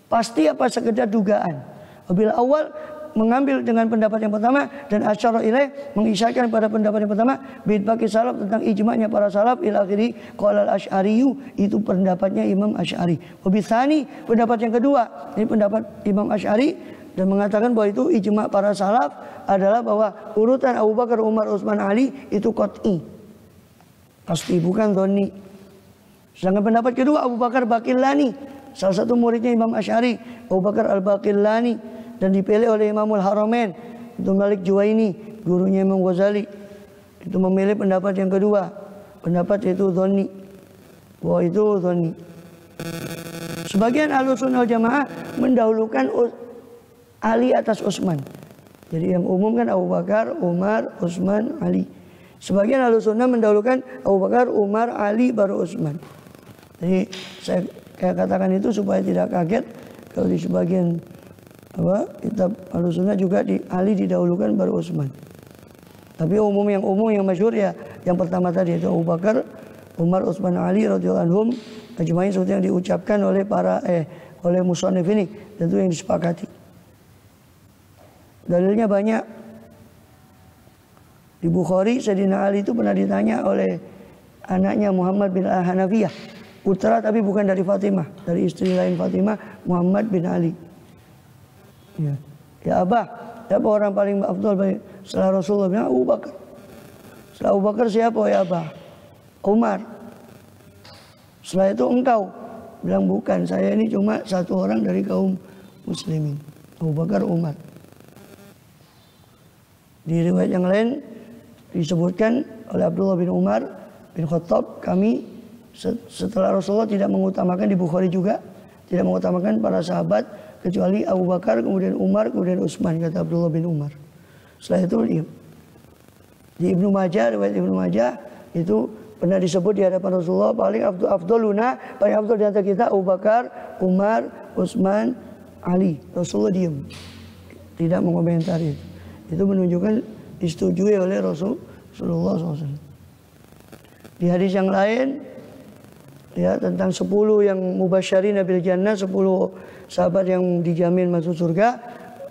Pasti apa sekedar dugaan. Apabila awal mengambil dengan pendapat yang pertama dan asyara ilaih mengisyaratkan pada pendapat yang pertama bidbaqi salaf tentang ijma'nya para salaf ila akhiri qala al-Asy'ariyu, itu pendapatnya Imam Asy'ari. Wabitsani pendapat yang kedua, ini pendapat Imam Asy'ari dan mengatakan bahwa itu ijma' para salaf adalah bahwa urutan Abu Bakar, Umar, Utsman, Ali itu qat'i. Pasti bukan dhani. Sedangkan pendapat kedua Abu Bakar Baqillani, salah satu muridnya Imam Asy'ari, Abu Bakar Al-Baqillani, dan dipilih oleh Imamul Haramain itu Malik Juwaini, gurunya Imam Ghazali. Itu memilih pendapat yang kedua, pendapat itu dhani, bahwa itu dhani. Sebagian Ahlussunnah wal Jamaah mendahulukan Ali atas Utsman. Jadi yang umum kan Abu Bakar, Umar, Utsman, Ali. Sebagian Ahlussunnah mendahulukan Abu Bakar, Umar, Ali baru Utsman. Jadi saya katakan itu supaya tidak kaget kalau di sebagian kitab Ahlussunnah juga Ali didahulukan baru Utsman. Tapi umum yang masyhur ya yang pertama tadi itu Abu Bakar, Umar, Utsman, Ali radhiyallahu anhum ajmain seperti yang diucapkan oleh oleh musannif ini, dan itu yang disepakati. Dalilnya banyak. Di Bukhari Sayyidina Ali itu pernah ditanya oleh anaknya Muhammad bin Al-Hanafiyah, putra tapi bukan dari Fatimah, dari istri lain Fatimah, Muhammad bin Ali. Ya Abah, siapa orang paling afdal setelah Rasulullah? Bilang Abu Bakar. Setelah Abu Bakar siapa ya Abah? Umar. Setelah itu engkau. Bilang bukan, saya ini cuma satu orang dari kaum muslimin. Abu Bakar, Umar. Di riwayat yang lain disebutkan oleh Abdullah bin Umar bin Khattab, kami setelah Rasulullah tidak mengutamakan, di Bukhari juga tidak mengutamakan para sahabat kecuali Abu Bakar, kemudian Umar, kemudian Utsman, kata Abdullah bin Umar. Setelah itu di Ibnu Majah, riwayat Ibnu Majah itu pernah disebut di hadapan Rasulullah paling afdaluna, paling afdal di antara kita Abu Bakar, Umar, Utsman, Ali. Rasulullah diam, tidak mengomentari itu. Itu menunjukkan disetujui oleh Rasulullah SAW. Di hadis yang lain ya, tentang 10 yang mubasyirin bil jannah, 10 sahabat yang dijamin masuk surga.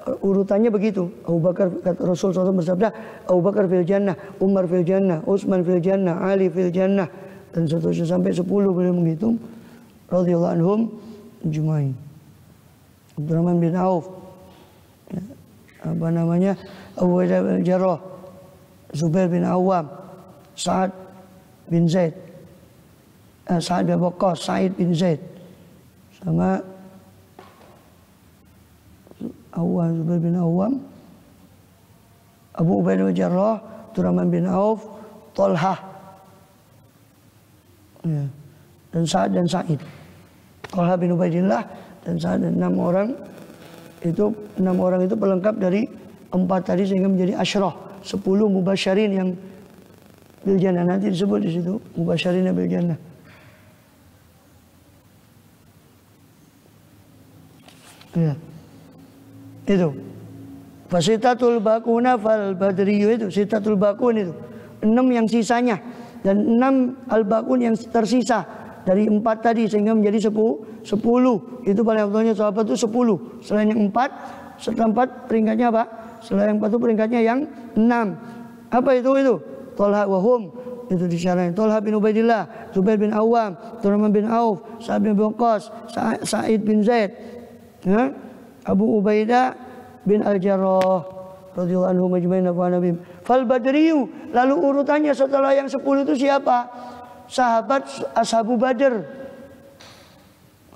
Urutannya begitu. Abu Bakar, kata Rasul SAW bersabda, Abu Bakar fil jannah, Umar fil jannah, Utsman fil jannah, Ali fil jannah, dan seterusnya sampai 10 beliau menghitung radhiyallahu anhum ajmain. Abdurrahman bin Auf, ya, apa namanya, Abu Ubaidah bin Jarrah, Zubair bin Awam, Sa'ad bin Zaid, Sa'ad bin Waqqas, Sa'id bin Zaid, sama Awam, Zubair bin Awam, Abu Ubaidah bin Jarrah, Abdurrahman bin Auf, Thalhah, ya, dan Sa'ad dan Sa'id. Thalhah bin Ubaidillah dan Sa'ad, dan 6 orang itu pelengkap dari 4 tadi sehingga menjadi asyrah, 10 mubasyirin yang bil jannah. Nanti disebut di situ mubasyirin bil jannah. Ya. Itu fasitatul bakuna fal badriyu, itu sitatul bakun, itu 6 yang sisanya, dan 6 al bakun yang tersisa dari 4 tadi sehingga menjadi 10. Itu paling afdalnya sahabat itu 10. Selain yang 4, setelah 4 peringkatnya apa? Setelah yang 4 itu peringkatnya yang 6. Apa itu? Thalhah wa hum, itu disyarahin. Thalhah bin Ubaidillah, Zubair bin Awam, Abdurrahman bin Auf, Sa'ad bin Waqqas, Sa'id bin Zaid, ya? Abu Ubaidah bin Al-Jarrah radhiyallahu anhu majma'in wa nabiyyin. Fal badriyu, lalu urutannya setelah yang 10 itu siapa? Sahabat Ashabu Badr.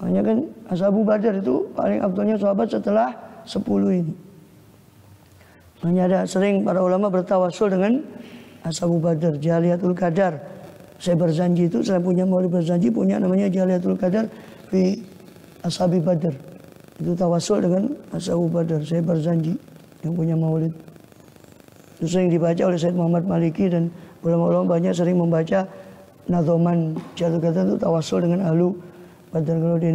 Hanya kan Ashabu Badr itu paling afdalnya sahabat setelah 10 ini. Hanya ada sering para ulama bertawassul dengan Ashabu Badr, Jaliyatul Qadar. Saya berjanji itu, saya punya maulid berjanji, punya namanya Jaliyatul Qadar fi Ashabi Badr. Itu tawassul dengan Ashabu Badr. Saya berjanji yang punya maulid. Itu sering dibaca oleh Said Muhammad Maliki, dan ulama-ulama banyak sering membaca nadhoman Jaliyatul Qadar itu tawassul dengan ahlu Badr. Kalau di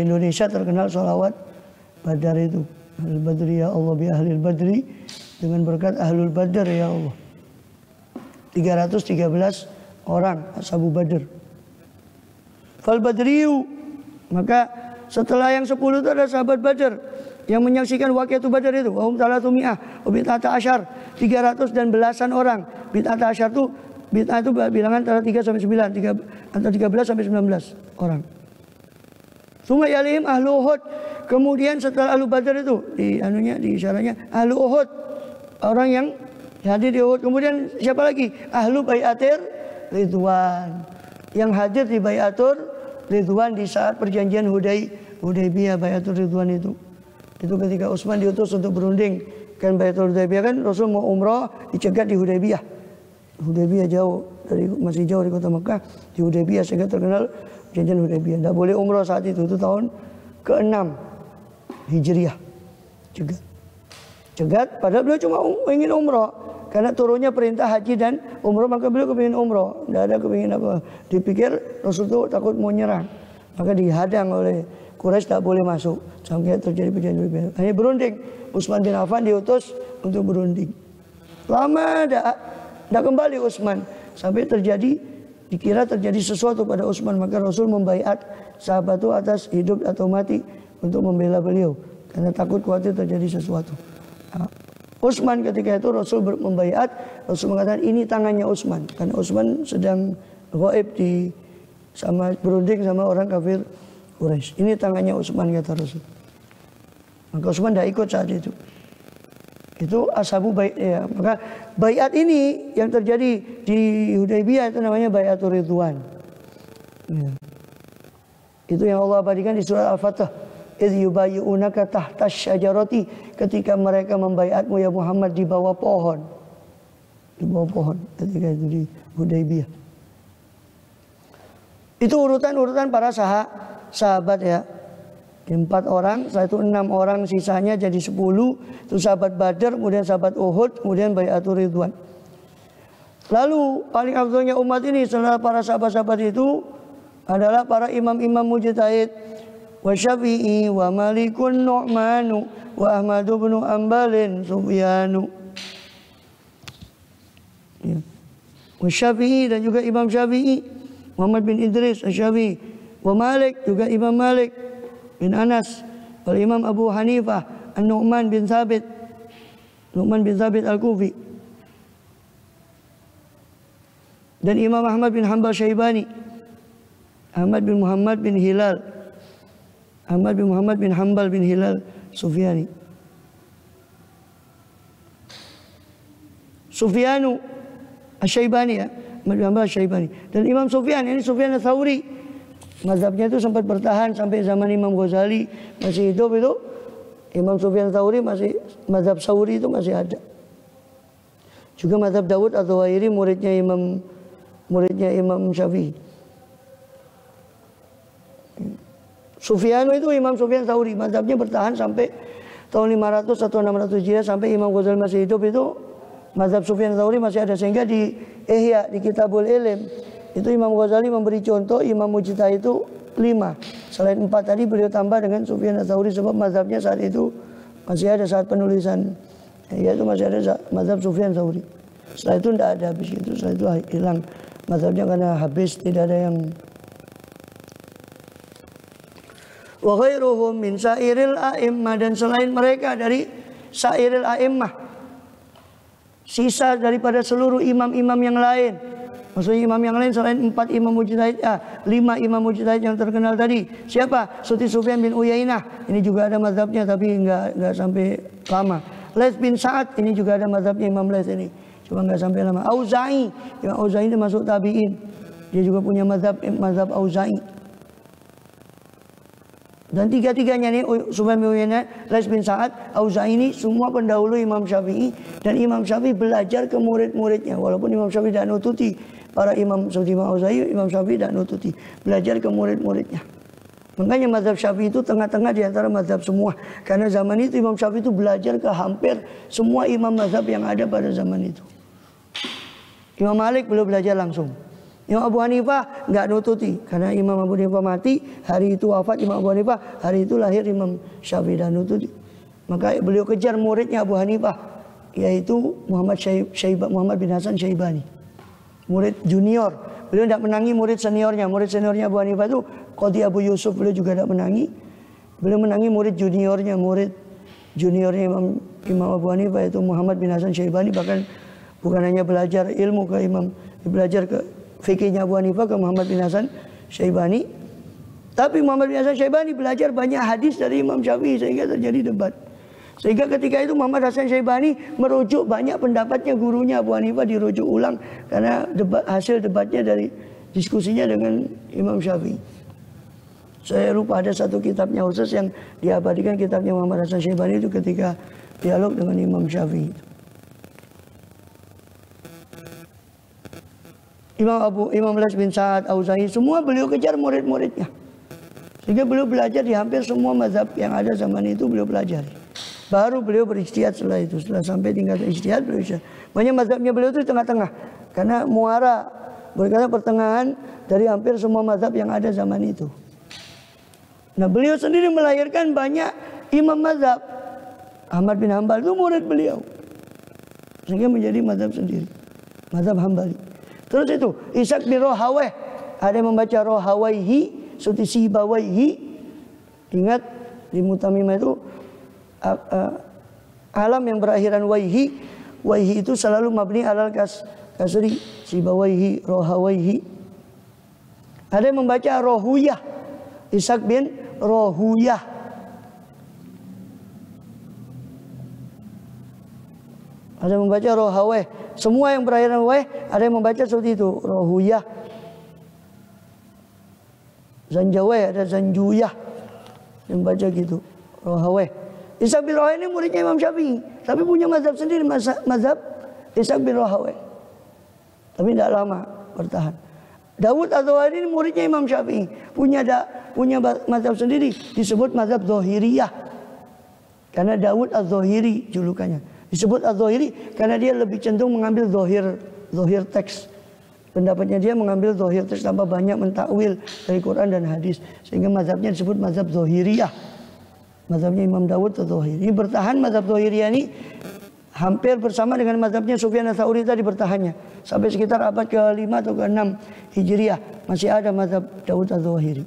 Indonesia terkenal sholawat Badar itu. Ahlul Badri ya Allah bi ahlil Badri, dengan berkat ahlul Badr ya Allah. 313 orang Ashabu Badr. Fal Badriyu, maka setelah yang 10 itu ada sahabat Badr yang menyaksikan waqiatul Badr itu. Wa hum 300 wa bid'ata asyar, 300 dan belasan orang. Bid'ata asyar itu, bid'ah itu bilangan antara 3 sampai 9, antara 13 sampai 19 orang. Suma yalihim ahlu Uhud. Kemudian setelah ahlu Badr itu di isyaratnya ahlu Uhud, orang yang hadir di Uhud. Kemudian siapa lagi? Ahlu Bai'atir Ridwan, yang hadir di Bai'atur Ridwan di saat perjanjian Hudaybiyah. Bai'atur Ridwan itu ketika Utsman diutus untuk berunding. Kan Bai'atur Hudaybiyah kan Rasul mau umrah, dicegat di Hudaybiyah. Hudaybiyah masih jauh dari kota Mekah. Di Hudaybiyah sehingga terkenal perjanjian Hudaybiyah. Tidak boleh umrah saat itu tahun ke-6 Hijriah. Cegat, padahal beliau cuma ingin umrah. Karena turunnya perintah haji dan umrah, maka beliau kepingin umrah. Tidak ada kepingin apa. Dipikir Rasul itu takut mau nyerang. Maka dihadang oleh Quraisy, tak boleh masuk. Sampai terjadi perjanjian. Hanya berunding. Utsman bin Affan diutus untuk berunding. Lama tidak kembali Utsman. Sampai dikira terjadi sesuatu pada Utsman. Maka Rasul membaiat sahabat itu atas hidup atau mati untuk membela beliau. Karena takut khawatir terjadi sesuatu. Utsman ketika itu Rasul membaiat, Rasul mengatakan ini tangannya Utsman, karena Utsman sedang ghaib berunding sama orang kafir Quraisy. Ini tangannya Utsman, kata Rasul. Maka Utsman tidak ikut saat itu. Itu ashabu bai'at ya. Maka baiat ini yang terjadi di Hudaybiyah itu namanya Bai'atur Ridwan. Ya. Itu yang Allah abadikan di surat Al-Fatah. Idh yubayyi'unaka tahta syajarati, ketika mereka membaiatmu ya Muhammad di bawah pohon. Di bawah pohon ketika itu di Hudaybiyah. Itu urutan para sahabat ya. 4 orang, setelah itu 6 orang, sisanya jadi 10. Itu sahabat Badar, kemudian sahabat Uhud, kemudian Bai'atur Ridwan. Lalu paling afdalnya umat ini setelah para sahabat-sahabat itu adalah para imam-imam mujtahid. Wa Syafi'i wa Malikun Nu'manu wa Ahmadu bin Ambalin Sufyanu. Ya. Wa Syafi'i, dan juga Imam Syafi'i Muhammad bin Idris Asy-Syafi'i, wa Malik juga Imam Malik bin Anas, wal Imam Abu Hanifah An-Nu'man bin Thabit Al-Kufi, dan Imam Ahmad bin Hanbal Syaibani, Ahmad bin Muhammad bin Hilal, Ahmad bin Muhammad bin Hanbal bin Hilal Sufyani, Sufyanu Asy-Syaibani ya, Ahmad bin Hanbal Syaibani, dan Imam Sufyan, ini Sufyan Ats-Tsauri, mazhabnya itu sempat bertahan sampai zaman Imam Ghazali masih hidup itu. Imam Sufyan Ats-Tsauri masih, mazhab Tsauri itu masih ada. Juga mazhab Dawud Adz-Dzawairi, muridnya Imam Syafi'i. Sufyan itu Imam Sufyan Ats-Tsauri, mazhabnya bertahan sampai tahun 500 atau 600 Hijriah, sampai Imam Ghazali masih hidup itu mazhab Sufyan Ats-Tsauri masih ada. Sehingga di Ihya, di Kitabul Ilm itu Imam Ghazali memberi contoh Imam Mujtahid itu 5. Selain 4 tadi beliau tambah dengan Sufyan Ats-Tsauri, sebab mazhabnya saat itu masih ada saat penulisan Ihya itu masih ada mazhab Sufyan Ats-Tsauri. Setelah itu tidak ada, habis itu setelah itu hilang mazhabnya karena habis, tidak ada yang. Wa ghairuhum min sairil a'immah, dan selain mereka dari sairil a'immah, sisa daripada seluruh imam-imam yang lain. Maksudnya imam yang lain selain 4 imam mujtahid, 5 imam mujtahid yang terkenal tadi. Siapa? Sufyan bin Uyainah, ini juga ada mazhabnya tapi enggak sampai lama. Laits bin Sa'ad, ini juga ada mazhabnya Imam Laits ini, cuma enggak sampai lama. Auza'i, Imam Auza'i itu masuk tabi'in, dia juga punya mazhab Auza'i. Dan tiga-tiganya nih, Sufyan bin Uyainah, Laits bin Sa'ad, Auza'i ini semua pendahulu Imam Syafi'i, dan Imam Syafi'i belajar ke murid-muridnya. Walaupun Imam Syafi'i tidak nututi para imam seperti Imam Auza'i, Imam Syafi'i tidak nututi, belajar ke murid-muridnya. Makanya mazhab Syafi'i itu tengah-tengah di antara mazhab semua. Karena zaman itu Imam Syafi'i itu belajar ke hampir semua imam mazhab yang ada pada zaman itu. Imam Malik beliau belajar langsung. Imam Abu Hanifah nggak nututi, karena Imam Abu Hanifah mati hari itu, wafat Imam Abu Hanifah hari itu lahir Imam Syafi'i dan nututi. Maka beliau kejar muridnya Abu Hanifah, yaitu Muhammad bin Hasan Syaibani, murid junior. Beliau tidak menangi murid seniornya. Murid seniornya Abu Hanifah itu Qadhi Abu Yusuf, beliau juga tidak menangi. Beliau menangi murid juniornya Imam Abu Hanifah, yaitu Muhammad bin Hasan Syaibani. Bahkan bukan hanya belajar ilmu ke Imam, belajar ke fikihnya Abu Hanifah ke Muhammad bin Hasan Syaibani. Tapi Muhammad bin Hasan Syaibani belajar banyak hadis dari Imam Syafi'i, sehingga terjadi debat. Sehingga ketika itu Muhammad Hasan Syaibani merujuk banyak pendapatnya gurunya Abu Hanifah, dirujuk ulang karena hasil debatnya dari diskusinya dengan Imam Syafi'i. Saya lupa ada satu kitabnya khusus yang diabadikan, kitabnya Muhammad Hasan Syaibani itu ketika dialog dengan Imam Syafi'i. Imam Laits bin Sa'ad, Auza'i, semua beliau kejar murid-muridnya. Sehingga beliau belajar di hampir semua mazhab yang ada zaman itu, beliau pelajari. Baru beliau berijtihad setelah itu. Setelah sampai tingkat ijtihad, beliau ijtihad. Makanya mazhabnya beliau itu di tengah-tengah. Karena muara, berkata pertengahan dari hampir semua mazhab yang ada zaman itu. Nah, beliau sendiri melahirkan banyak imam mazhab. Ahmad bin Hanbal itu murid beliau. Sehingga menjadi mazhab sendiri, mazhab Hambali. Terus itu Ishaq bin Rahawayh, ada yang membaca Rahawayhi, seperti Sibawayhi. Ingat di Mutamimah itu alam yang berakhiran waihi. Waihi itu selalu mabni alal kasri. Sibawayhi, Rahawayhi. Ada yang membaca Rohuyah, Ishaq bin Rohuyah. Ada yang membaca Rohawayh. Semua yang berakhiran wayh ada yang membaca seperti itu, Rohuyah. Zanjawayh, ada Zanjuyah yang baca gitu, Rohawayh. Ishaq bin Rahawayh ini muridnya Imam Syafi'i, tapi punya mazhab sendiri, mazhab Ishaq bin Rahawayh. Tapi tidak lama bertahan. Dawud Adz-Dzawairi ini muridnya Imam Syafi'i, punya mazhab sendiri, disebut mazhab Dzahiriyah. Karena Dawud Adz-Dzahiri julukannya. Disebut Adz-Dzahiri karena dia lebih cenderung mengambil zahir teks. Pendapatnya dia mengambil zahir teks tanpa banyak mentakwil dari Quran dan hadis. Sehingga mazhabnya disebut mazhab Dzahiriyah. Mazhabnya Imam Dawud Adz-Dzahiri. Ini bertahan mazhab Dzahiriyah ini hampir bersama dengan mazhabnya Sufyan Ats-Tsauri tadi bertahannya sampai sekitar abad ke-5 atau ke-6 Hijriah masih ada mazhab Daud Az-Zahiri.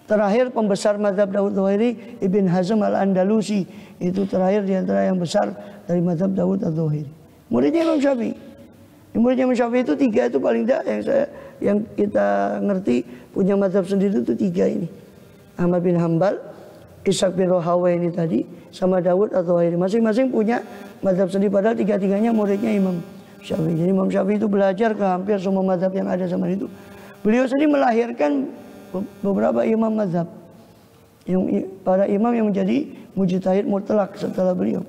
Terakhir pembesar mazhab Daud Az-Zahiri Ibn Hazm Al-Andalusi, itu terakhir di antara yang besar dari mazhab Daud Az-Zahiri. Muridnya Imam Syafi'i. Muridnya Imam Syafi'i itu 3 itu paling tidak yang kita ngerti punya mazhab sendiri itu 3 ini. Ahmad bin Hambal, Ishaq bin Rahawai ini tadi, sama Daud Az-Zahiri. Masing-masing punya mazhab sendiri, padahal 3-3-nya muridnya Imam Syafi'i. Jadi Imam Syafi'i itu belajar ke hampir semua mazhab yang ada zaman itu. Beliau sendiri melahirkan beberapa imam mazhab, para imam yang menjadi mujtahid mutlak setelah beliau.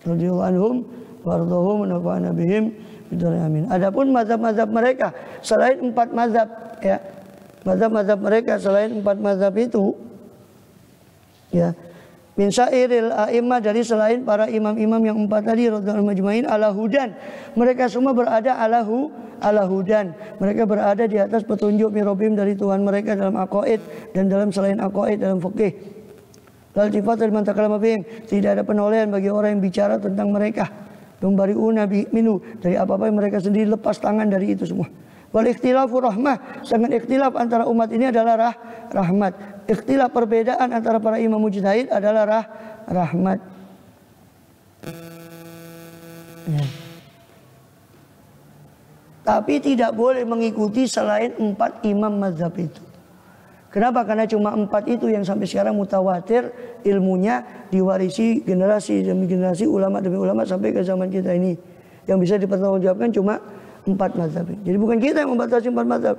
Radhiyallahu anhum warḍahum wa nafa'ana bihim bidzarri amin. Adapun mazhab-mazhab mereka selain 4 mazhab ya, mazhab-mazhab mereka selain 4 mazhab itu ya, min syairil a'immah, dari selain para imam-imam yang 4 tadi radhiyallahu majma'in ala hudan, mereka semua berada ala hudan, mereka berada di atas petunjuk mirobim dari Tuhan mereka dalam aqaid dan dalam selain aqaid dalam fikih. Lal tifat dari mantakalama bihim, tidak ada penolehan bagi orang yang bicara tentang mereka. Membari'una minu, dari apa-apa yang mereka sendiri lepas tangan dari itu semua. Wal ikhtilafu rahmah, sangat ikhtilaf antara umat ini adalah rahmat. Ikhtilaf perbedaan antara para imam mujtahid adalah rahmat. Ya. Tapi tidak boleh mengikuti selain 4 imam mazhab itu. Kenapa? Karena cuma 4 itu yang sampai sekarang mutawatir ilmunya, diwarisi generasi demi generasi, ulama demi ulama sampai ke zaman kita ini. Yang bisa dipertanggungjawabkan cuma 4 mazhab. Jadi bukan kita yang membatasi 4 mazhab.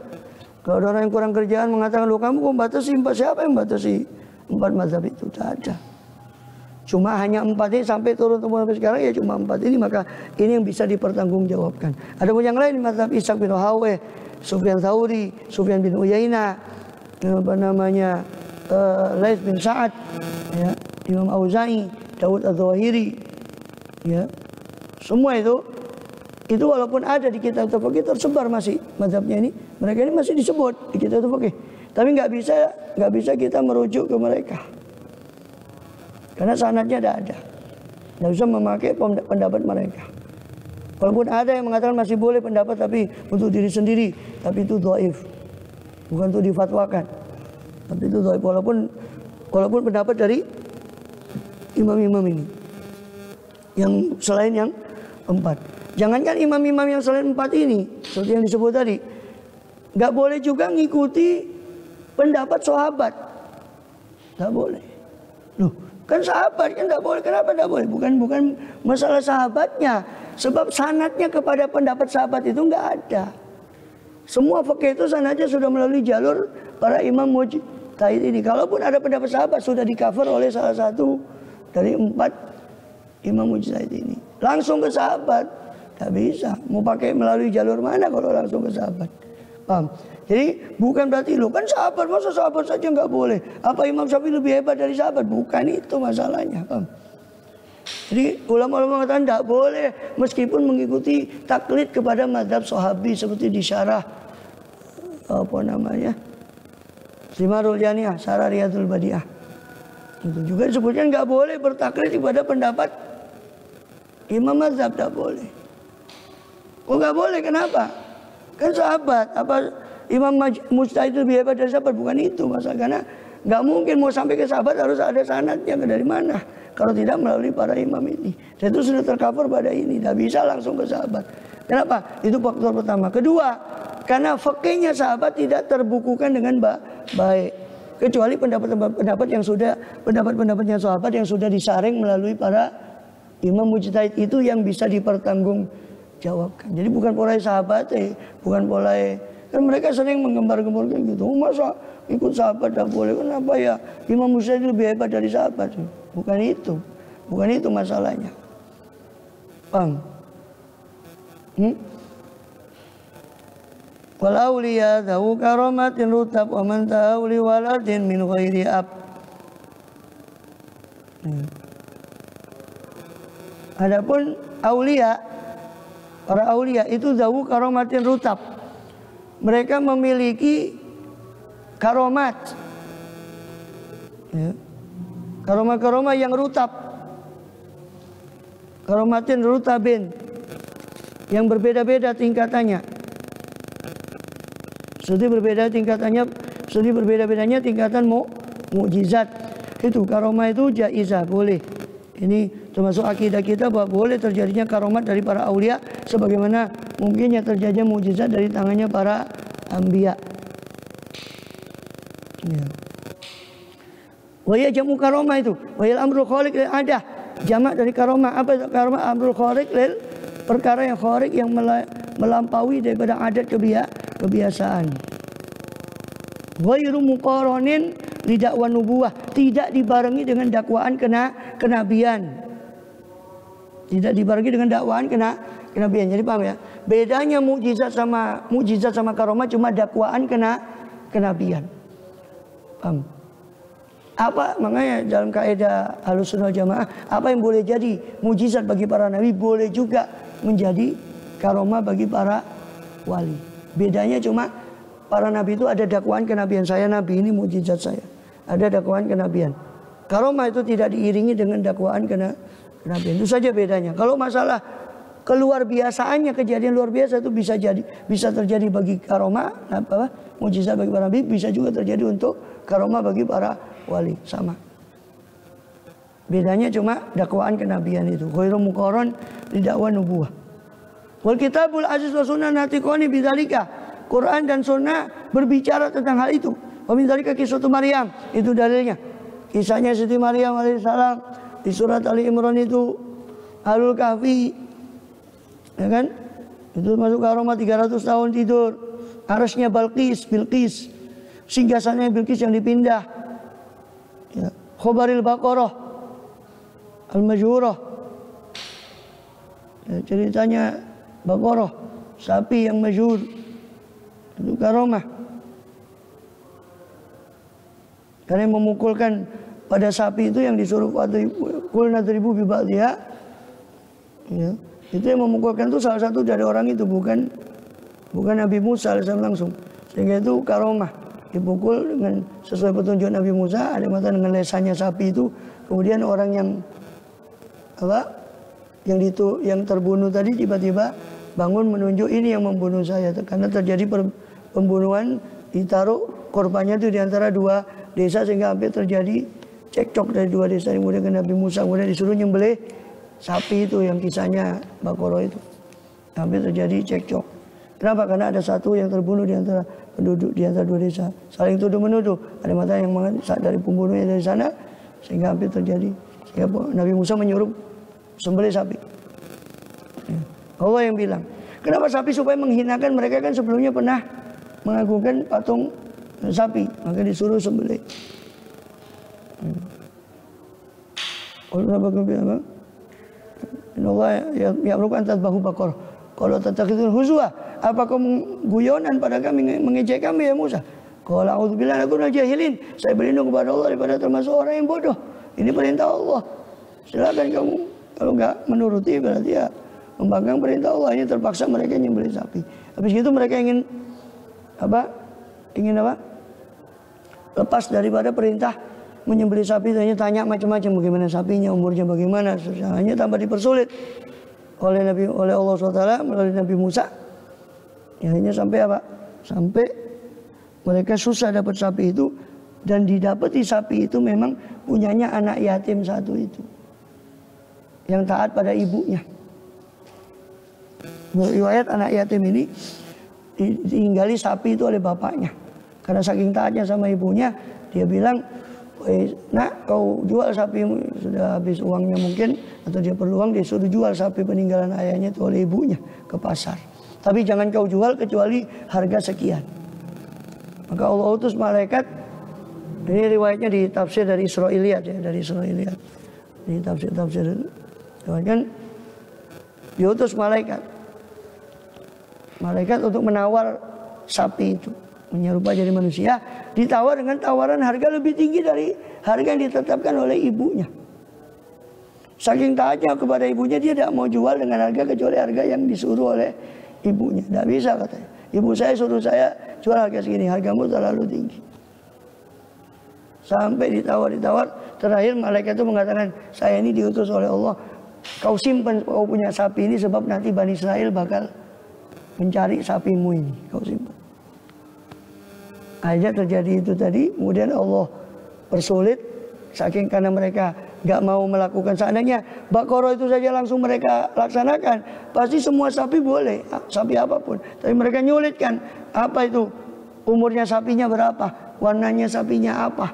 Kalau ada orang yang kurang kerjaan mengatakan, "Loh, kamu kok membatasi 4?" Siapa yang membatasi 4 mazhab itu? Tidak ada. Cuma hanya 4 ini sampai turun-temurun sampai sekarang ya cuma 4 ini, maka ini yang bisa dipertanggungjawabkan. Ada pun yang lain mazhab Ishaq bin Rahawai, Sufyan Tsauri, Sufyan bin Uyainah, Laits bin Sa'ad, ya, Imam Auza'i, Daud Az-Zahiri, ya, semua itu walaupun ada di kitab fikih tersebar masih mazhabnya ini, mereka ini masih disebut di kitab fikih, tapi nggak bisa kita merujuk ke mereka karena sanadnya ada, nggak bisa memakai pendapat mereka. Walaupun ada yang mengatakan masih boleh pendapat tapi untuk diri sendiri, tapi itu dhaif. Bukan untuk difatwakan, tapi itu dhaif, walaupun pendapat dari imam-imam ini yang selain yang 4. Jangankan imam-imam yang selain 4 ini, seperti yang disebut tadi, nggak boleh juga ngikuti pendapat sahabat, nggak boleh. Loh, kan sahabat kan nggak boleh. Kenapa nggak boleh? Bukan masalah sahabatnya, sebab sanadnya kepada pendapat sahabat itu nggak ada. Semua fikih itu sanadnya sudah melalui jalur para imam mujtahid ini. Kalaupun ada pendapat sahabat sudah di-cover oleh salah satu dari 4 imam mujtahid ini. Langsung ke sahabat tak bisa. Mau pakai melalui jalur mana kalau langsung ke sahabat? Paham? Jadi bukan berarti lo kan sahabat, masa sahabat saja nggak boleh? Apa Imam Syafi'i lebih hebat dari sahabat? Bukan itu masalahnya. Paham? Jadi ulama-ulama mengatakan tidak boleh meskipun mengikuti taklid kepada mazhab sahabi seperti di syarah Simarul Janiyah, syarah Riyadul Badiah. Itu juga disebutkan nggak boleh bertaklid kepada pendapat imam mazhab, tidak boleh. Oh nggak boleh, kenapa? Kan sahabat, apa imam mujtahid lebih hebat dari sahabat? Bukan itu masalah, karena nggak mungkin mau sampai ke sahabat harus ada sanadnya dari mana. Kalau tidak melalui para imam ini. Dan itu sudah tercover pada ini. Tidak bisa langsung ke sahabat. Kenapa? Itu faktor pertama. Kedua, karena fikihnya sahabat tidak terbukukan dengan baik. Kecuali pendapat-pendapat yang sahabat yang sudah disaring melalui para imam mujtahid itu yang bisa dipertanggungjawabkan. Jadi bukan polai sahabat, bukan polai. Kan mereka sering menggembar-gemborkan gitu. Masa ikut sahabat tidak boleh? Kenapa ya? Imam mujtahid lebih hebat dari sahabat. Bukan itu masalahnya. Paham? Wal auliya dzawu karamatin rutab wa man ta'awli waladin min ghairi ab. Adapun aulia, para aulia itu dzawu karamatin rutab. Mereka memiliki karomat. Ya. Karomah-karomah yang rutab. karomatin rutabin, yang berbeda-beda tingkatannya. Seperti berbeda-bedanya tingkatan mukjizat. Itu karomah itu jaizah, boleh. Ini termasuk akidah kita bahwa boleh terjadinya karomat dari para aulia sebagaimana mungkinnya terjadinya mukjizat dari tangannya para anbiya. Ya. Wa ya jamu karomah itu. Wa ya amrul khaliq lil adah. Jamak dari karomah. Apa karomah? Amrul khaliq lil, perkara yang khariq yang melampaui daripada adat kebiasaan. Ghairu muqaranin li dakwah nubuwah, tidak dibarengi dengan dakwaan kenabian. Tidak dibarengi dengan dakwaan kenabian. Jadi paham ya? Bedanya mukjizat sama karomah cuma dakwaan kenabian. Paham? Apa makanya dalam kaidah Ahlussunnah Jamaah, apa yang boleh jadi mukjizat bagi para nabi boleh juga menjadi karomah bagi para wali. Bedanya cuma para nabi itu ada dakwaan kenabian. Saya nabi, ini mukjizat saya. Ada dakwaan kenabian. Karomah itu tidak diiringi dengan dakwaan kenabian. Itu saja bedanya. Kalau masalah keluar biasaannya, kejadian luar biasa itu bisa terjadi bagi karomah, mukjizat bagi para nabi, bisa juga terjadi untuk karomah bagi para wali, sama. Bedanya cuma dakwaan kenabian itu. Ghairu muqarran li dakwah nubuwah. Wal kitabul aziz wa sunnah natiqani bidzalika. Quran dan sunnah berbicara tentang hal itu. Wa min dzalika kisah Maryam, itu dalilnya. Kisahnya Siti Maryam alaihissalam di surat Ali Imran itu, Ahlul Kahfi, ya kan? Itu masuk karomah 300 tahun tidur. Arasnya Bilqis, singgasannya Bilqis yang dipindah. Ya. Khobaril Baqarah Al-Majhurah, ya, ceritanya Baqarah, sapi yang masyhur, itu karomah. Karena yang memukulkan pada sapi itu yang disuruh kul nadribu bi ba'dihha, ya, itu yang memukulkan itu salah satu dari orang itu, bukan Nabi Musa alaihissalam langsung. Sehingga itu karomah, dipukul dengan sesuai petunjuk Nabi Musa, ada mata dengan lesannya sapi itu. Kemudian orang yang terbunuh tadi tiba-tiba bangun menunjuk, ini yang membunuh saya. Karena terjadi pembunuhan, ditaruh korbannya itu di antara dua desa sehingga hampir terjadi cekcok dari dua desa. Kemudian ke Nabi Musa, kemudian disuruh nyembelih sapi itu yang kisahnya Baqarah itu. Hampir terjadi cekcok. Kenapa? Karena ada satu yang terbunuh di antara penduduk di antara dua desa, saling tuduh menuduh. Ada mata yang dari pembunuhnya dari sana, sehingga hampir terjadi. Sehingga Nabi Musa menyuruh sembelih sapi. Ya. Allah yang bilang, kenapa sapi? Supaya menghinakan mereka, kan sebelumnya pernah mengagungkan patung sapi, maka disuruh sembelih. Allah apa? Allah ya merupakan tadbahu Baqarah. Kalau tattakhidun huzwa, apa kamu guyonan pada kami, mengejek kami ya Musa? Qala a'udzubillahi minal jahilin. Saya berlindung kepada Allah daripada termasuk orang yang bodoh. Ini perintah Allah. Silakan kamu, kalau enggak menuruti berarti ya membangkang perintah Allah. Ini terpaksa mereka nyembelih sapi. Habis itu mereka ingin apa? Lepas daripada perintah menyembelih sapi, tanya macam-macam, bagaimana sapinya, umurnya bagaimana, hanya tambah dipersulit oleh Allah SWT melalui Nabi Musa. Ya, akhirnya sampai apa? Sampai mereka susah dapat sapi itu, dan didapati sapi itu memang punyanya anak yatim satu itu yang taat pada ibunya. Riwayat anak yatim ini ditinggali sapi itu oleh bapaknya. Karena saking taatnya sama ibunya, dia bilang, nak, kau jual sapimu, sudah habis uangnya mungkin, atau dia perlu uang, dia suruh jual sapi peninggalan ayahnya itu oleh ibunya ke pasar. Tapi jangan kau jual kecuali harga sekian. Maka Allah utus malaikat. Ini riwayatnya di tafsir dari Israiliyat ya, dari Israiliyat. Di tafsir kan diutus malaikat untuk menawar sapi itu, menyerupai jadi manusia, ditawar dengan tawaran harga lebih tinggi dari harga yang ditetapkan oleh ibunya. Saking taatnya kepada ibunya, dia tidak mau jual dengan harga kecuali harga yang disuruh oleh ibunya. Tidak bisa katanya. Ibu saya suruh saya jual harga segini, hargamu terlalu tinggi. Sampai ditawar. Terakhir malaikat itu mengatakan, saya ini diutus oleh Allah Kau simpan, kau punya sapi ini sebab nanti Bani Israel bakal mencari sapimu ini. Kau simpan. Akhirnya terjadi itu tadi. Kemudian Allah persulit. Saking karena mereka gak mau melakukan. Seandainya Baqarah itu saja langsung mereka laksanakan, pasti semua sapi boleh. Sapi apapun. Tapi mereka nyulitkan. Apa itu? Umurnya sapinya berapa? Warnanya sapinya apa?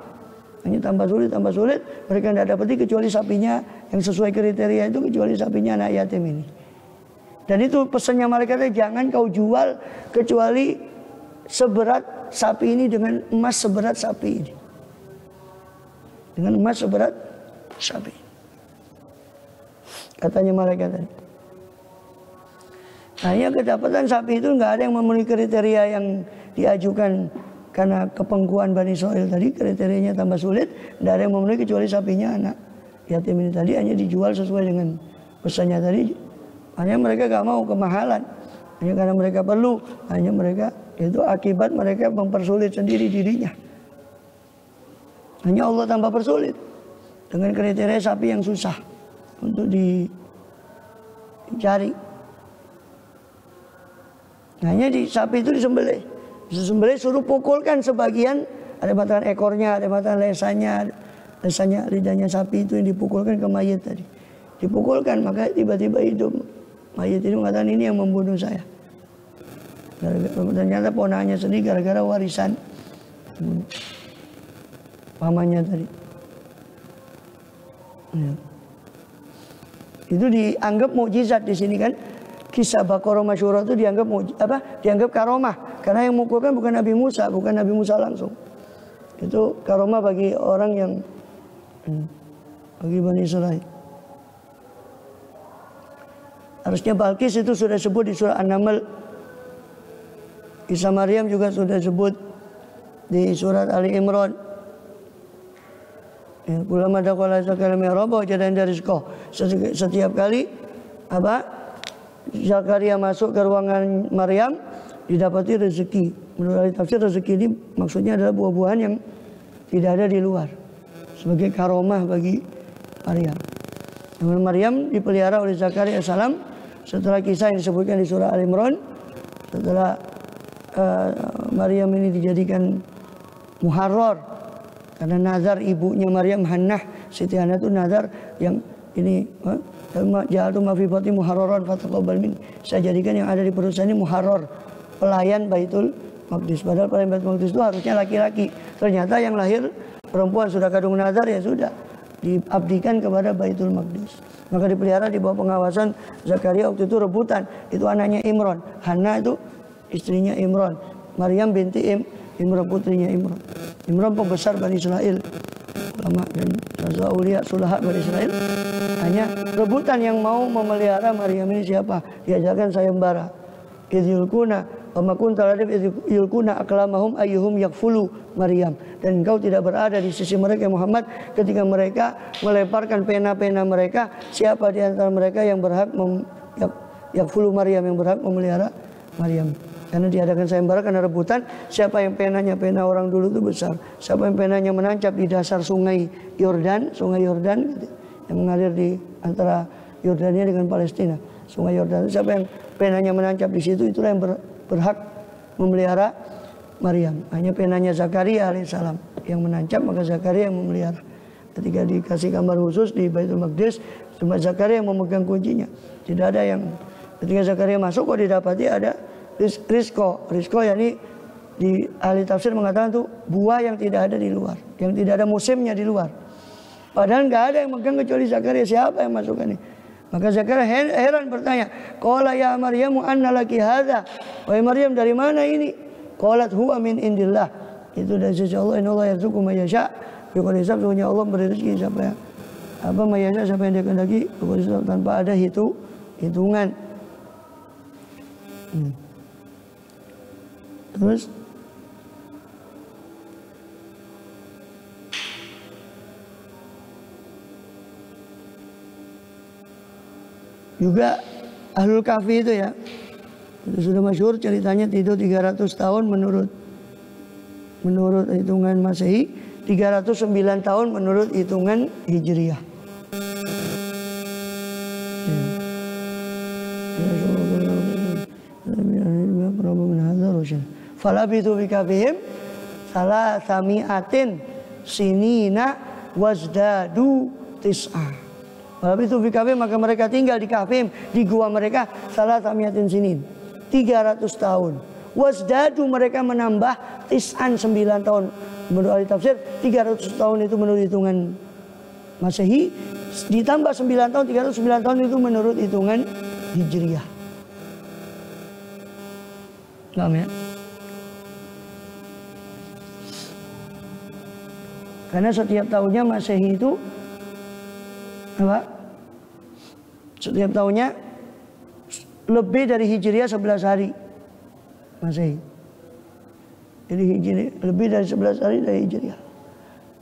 Hanya tambah sulit, mereka tidak dapati kecuali sapinya yang sesuai kriteria itu, kecuali sapinya anak yatim ini. Dan itu pesannya malaikatnya, jangan kau jual kecuali seberat sapi ini dengan emas seberat sapi ini. Dengan emas seberat sapi. Katanya malaikat tadi. Hanya kedapatan sapi itu nggak ada yang memenuhi kriteria yang diajukan. Karena kepengkuan Bani Israel tadi, kriterianya tambah sulit. Tidak ada yang memenuhi kecuali sapinya anak yatim ini tadi. Hanya dijual sesuai dengan pesannya tadi. Hanya mereka gak mau kemahalan. Hanya karena mereka perlu. Hanya mereka, itu akibat mereka mempersulit sendiri dirinya. Hanya Allah tambah persulit. Dengan kriteria sapi yang susah untuk dicari. Hanya sapi itu disembelih. Disembelih suruh pukulkan sebagian, ada matakan ekornya, ada matakan lesanya, lidahnya sapi itu yang dipukulkan ke mayit tadi. Dipukulkan, maka tiba-tiba hidup. Mayit ini mengatakan ini yang membunuh saya. Ternyata ponakannya sendiri gara-gara warisan pamannya tadi. Ya. Itu dianggap mukjizat di sini kan. Kisah Baqarah masyhurah itu dianggap dianggap karomah. Karena yang mukulkan bukan Nabi Musa, bukan Nabi Musa langsung. Itu karomah bagi orang yang bagi Bani Israil. Harusnya Balkis itu sudah sebut di surah An-Naml. Isa Maryam juga sudah sebut di surat Ali Imran. Ulama dakhala Zakaria mihrab wajada rizqah. Setiap kali Zakaria masuk ke ruangan Maryam, didapati rezeki. Menurut ahli tafsir, rezeki ini maksudnya adalah buah-buahan yang tidak ada di luar, sebagai karomah bagi Maryam. Namun Maryam dipelihara oleh Zakaria alaihissalam setelah kisah yang disebutkan di surah Al-Imran. Setelah Maryam ini dijadikan muharrar karena nazar ibunya Maryam, Hannah, Siti Hannah itu nazar yang ini ja'altu ma fi batni muharraran fataqabbal min. Saya jadikan yang ada di perut saya ini muharrar, pelayan Baitul Maqdis. Padahal pelayan Baitul Maqdis itu harusnya laki-laki. Ternyata yang lahir perempuan, sudah kandung nazar ya sudah diabdikan kepada Baitul Maqdis. Maka dipelihara di bawah pengawasan Zakaria. Waktu itu rebutan. Itu anaknya Imran. Hannah itu istrinya Imran. Maryam binti Imran, putrinya Imran. Imran pembesar Bani Israel. Ulama dan Aulia Sulaha Bani Israel. Hanya rebutan yang mau memelihara Maryam ini siapa? Diajarkan sayembara. Idzulkuna wa ma kunta ladayhim idzulkuna aqlamahum ayyuhum yakfulu Maryam. Dan engkau tidak berada di sisi mereka Muhammad ketika mereka melemparkan pena-pena mereka, siapa di antara mereka yang berhak yakfulu Maryam, yang berhak memelihara Maryam. Karena diadakan sayembara karena rebutan siapa yang penanya, pena orang dulu itu besar. Siapa yang penanya menancap di dasar sungai Yordan gitu, yang mengalir di antara Yordania dengan Palestina. Sungai Yordan. Siapa yang penanya menancap di situ, itulah yang berhak memelihara Maryam. Hanya penanya Zakaria alaihissalam yang menancap, maka Zakaria yang memelihara. Ketika dikasih kamar khusus di Baitul Maqdis, cuma Zakaria yang memegang kuncinya. Tidak ada yang, ketika Zakaria masuk kok didapati ada Rizko yakni di ahli tafsir mengatakan itu buah yang tidak ada di luar, yang tidak ada musimnya di luar. Padahal nggak ada yang megang kecuali Zakaria. Siapa yang masukkan ini? Maka Zakaria heran bertanya, qala ya Maryamu anna laki hadza? Wahai Maryam, dari mana ini? Qalat huwa min indillah. Itu dari sisi Allah. Innallaha yarzuqu man yasha' biqadri hisab. Sesungguhnya Allah memberi rezeki siapa yang siapa yang Dia kehendaki tanpa ada hitungan. Terus juga Ahlul Kahfi itu ya, itu sudah masyhur ceritanya, tidur 300 tahun menurut hitungan Masehi, 309 tahun menurut hitungan Hijriyah. Falabithu fi kahfihim salasami'atin sinina wazdadu tis'a. Falabithu fi kahfihim, maka mereka tinggal di kahfihim, di gua mereka salasami'atin sinin, 300 tahun. Wazdadu, mereka menambah tis'an, 9 tahun. Menurut ahli tafsir 300 tahun itu menurut hitungan Masehi, ditambah 9 tahun, 309 tahun itu menurut hitungan Hijriah. Paham ya? Karena setiap tahunnya Masehi itu apa? Setiap tahunnya lebih dari Hijriah 11 hari Masehi. Jadi Hijriah lebih dari 11 hari dari Hijriah.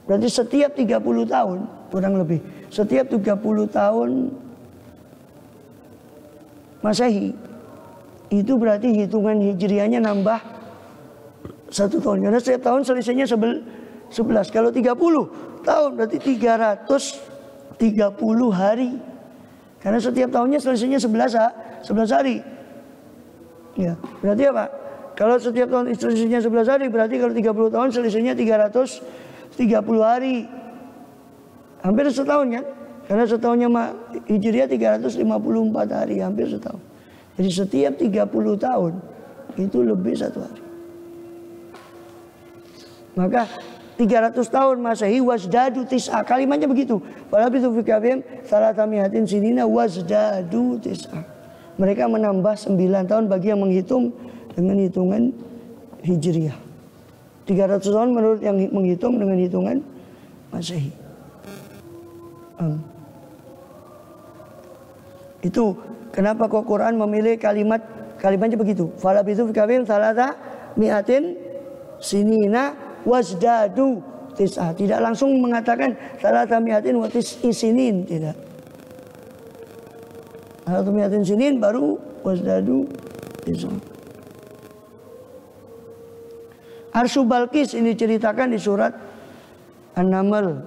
Berarti setiap 30 tahun kurang lebih, setiap 30 tahun Masehi itu berarti hitungan Hijriahnya nambah 1 tahun. Karena setiap tahun selisihnya 11. Kalau 30 tahun berarti 330 hari. Karena setiap tahunnya selisihnya 11 hari. Ya, berarti apa? Kalau setiap tahun selisihnya 11 hari, berarti kalau 30 tahun selisihnya 330 hari. Hampir setahun kan? Karena setahunnya Hijriah 354 hari, hampir setahun. Jadi setiap 30 tahun itu lebih 1 hari. Maka 300 tahun Masehi wazdadu tis'a, kalimatnya begitu. Falabithu fi kahfihim salasami'atin sinina wazdadu tis'a. Mereka menambah 9 tahun bagi yang menghitung dengan hitungan Hijriah. 300 tahun menurut yang menghitung dengan hitungan Masehi. Itu kenapa kok Quran memilih kalimatnya begitu. Falabithu fi kahfihim salasami'atin sinina wazdadu tis'a. Tidak langsung mengatakan salasami'atin wa tis'i sinin, tidak. Salasami'atin sinin baru wazdadu tis'a. Arsy Balqis ini diceritakan di surat An-Naml,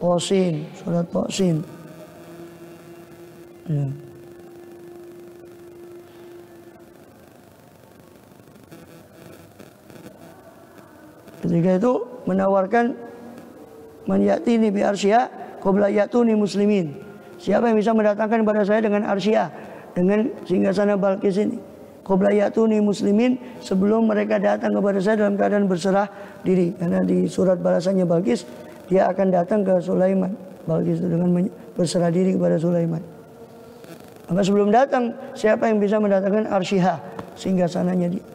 Qasin, surat Qasin. Ya. Ketika itu menawarkan man ya'tini bi arsyiha qabla ya'tuni muslimin. Siapa yang bisa mendatangkan kepada saya dengan arsyiha, dengan singgasana Balqis ini, qabla ya'tuni muslimin, sebelum mereka datang kepada saya dalam keadaan berserah diri. Karena di surat balasannya Balqis, dia akan datang ke Sulaiman. Balqis itu dengan berserah diri kepada Sulaiman. Maka sebelum datang, siapa yang bisa mendatangkan arsyiha, singgasananya dia.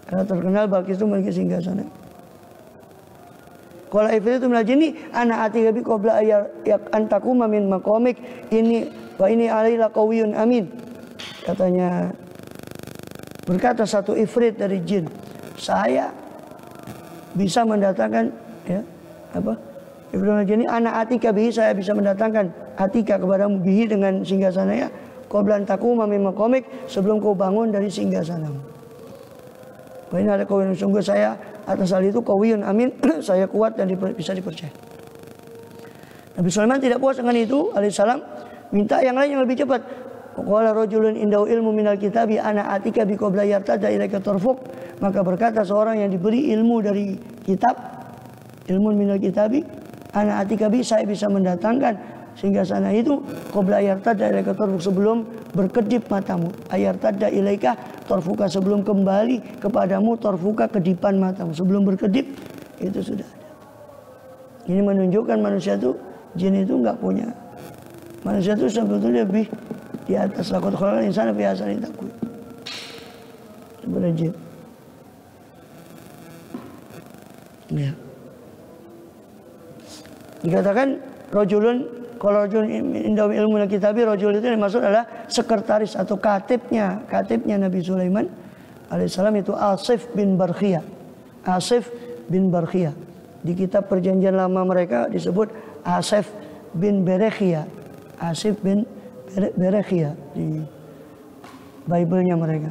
Karena terkenal Balqis itu memiliki singgasana. Qala ifritu minal jinni ana atika bi qabla antakuma min maqamik ini wa ini alaila qawiyyun amin. Katanya, berkata satu ifrit dari jin, saya bisa mendatangkan ifrit minal jinni ana atika bihi, saya bisa mendatangkan atika kepadamu bihi dengan singgasananya qabla antakuma min maqamik, sebelum kau bangun dari singgasanamu. Wa ini alaila qawiyyun, sungguh saya atas hal itu qawiyyun amin, saya kuat dan bisa dipercaya. Nabi Sulaiman tidak puas dengan itu, alaihissalam minta yang lain yang lebih cepat. Qala rajulun indahu ilmu minal kitabi ana atika bi qabla yartada ilaika tarfuk. Maka berkata seorang yang diberi ilmu dari kitab, ilmu minal kitabi, ana atika bi, saya bisa mendatangkan singgasana itu qabla yartada ilaika tarfuk, sebelum berkedip matamu. Ayartada ilaika tarfuka, sebelum kembali kepadamu, tarfuka, kedipan matamu. Sebelum berkedip itu sudah ada. Ini menunjukkan manusia itu, jin itu enggak punya. Manusia itu sebetulnya lebih di atas. Laqad khalaqnal insana fi ahsani taqwim. Sebenarnya jin. Ya. Dikatakan rajulun, kalau rajul indahu ilmu kitabi, rajul itu yang dimaksud adalah sekretaris atau katibnya Nabi Sulaiman alaihissalam, itu Asif bin Barkhiyah. Asif bin Barkhiyah. Di kitab perjanjian lama mereka disebut Asif bin Berekhiyah. Asif bin Berekhiyah di Bible-nya mereka.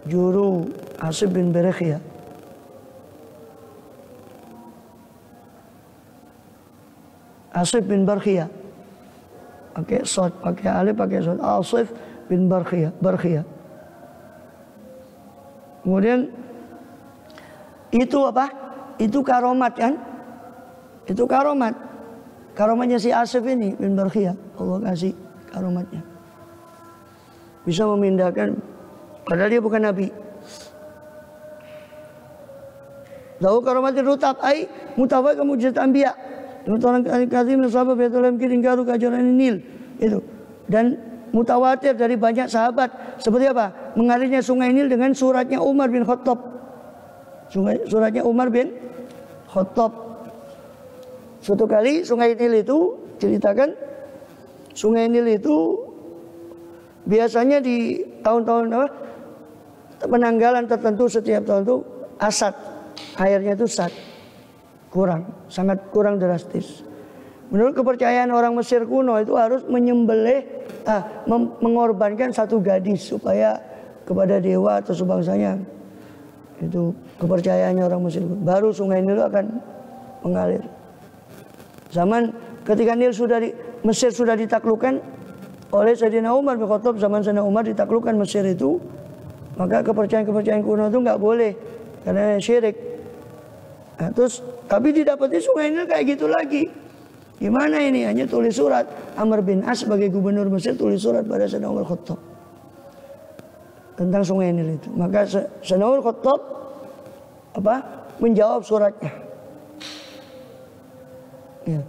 Juru Asif bin Berekhiyah. Asif bin Barkhiyah. Pakai shot, pakai alif, pakai shot. Asif bin Barkhiyah. Kemudian itu apa? Itu karomat kan? Itu karomat. Karomatnya si Asif ini bin Barkhiyah. Allah kasih karomatnya. Bisa memindahkan, padahal dia bukan nabi. Lahu karomatin rutab ai mutawai kemujizat anbiya. Orang kazim sahabat betul kirim karu kajaran Nil itu. Dan mutawatir dari banyak sahabat. Seperti apa? Mengalirnya sungai Nil dengan suratnya Umar bin Khattab. Suratnya Umar bin Khattab. Suatu kali sungai Nil itu ceritakan, sungai Nil itu biasanya di tahun-tahun penanggalan tertentu setiap tahun itu asad, airnya itu sad, sangat kurang drastis. Menurut kepercayaan orang Mesir kuno itu harus menyembelih, mengorbankan satu gadis supaya kepada dewa atau sebangsanya. Itu kepercayaannya orang Mesir kuno. Baru sungai Nil akan mengalir. Zaman ketika Mesir sudah ditaklukkan oleh Sayyidina Umar bin Khattab, zaman Sayyidina Umar ditaklukkan Mesir itu, maka kepercayaan kuno itu nggak boleh karena syirik. Nah, terus tapi didapati sungai Nil kayak gitu lagi. Gimana ini? Hanya tulis surat. Amr bin As sebagai gubernur Mesir tulis surat pada Sayyidina Umar Khattab tentang sungai Nil itu. Maka Sayyidina Umar Khattab menjawab suratnya. Ya.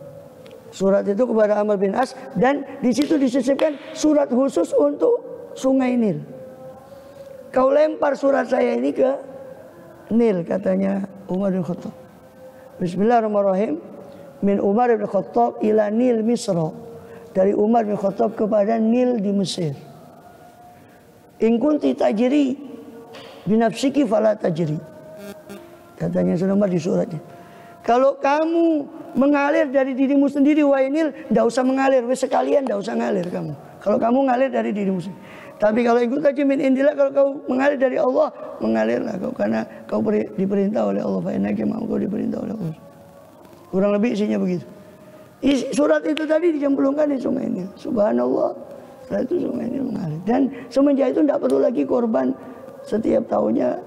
Surat itu kepada Amr bin As, dan di situ disisipkan surat khusus untuk sungai Nil. Kau lempar surat saya ini ke Nil, katanya Umar bin Khattab. Bismillahirrahmanirrahim. Min Umar bin Khattab ila Nil Misra. Dari Umar bin Khattab kepada Nil di Mesir. In kunti tajri binafsiki fala tajri. Katanya Sayyidina Umar di suratnya. Kalau kamu mengalir dari dirimu sendiri, wahai Nil, tidak usah mengalir. Sekalian tidak usah ngalir kamu. Kalau kamu ngalir dari dirimu sendiri. Tapi kalau ikut tajri min indillah, kalau kau mengalir dari Allah, mengalirlah kau karena kau diperintah oleh Allah. Fa'inaka mau kau diperintah oleh Allah. Kurang lebih isinya begitu. Surat itu tadi dicemplungkan di sungai Nil. Subhanallah. Setelah itu sungai Nil mengalir. Dan semenjak itu tidak perlu lagi korban setiap tahunnya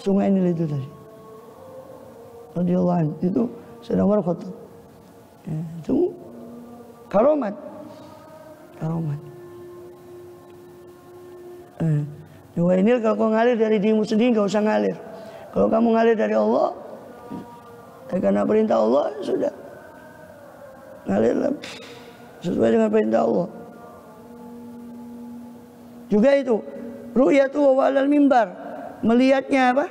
sungai Nil itu tadi. Radhiyallahu anhu. Itu Sayyidina Umar Khattab. Ya, itu karomat. Karomat. Wahai Nil, kalau kau ngalir dari dirimu sendiri, gak usah ngalir. Kalau kamu ngalir dari Allah, karena perintah Allah, sudah ngalirlah sesuai dengan perintah Allah. Juga itu ru'yatu wa walal mimbar, melihatnya apa?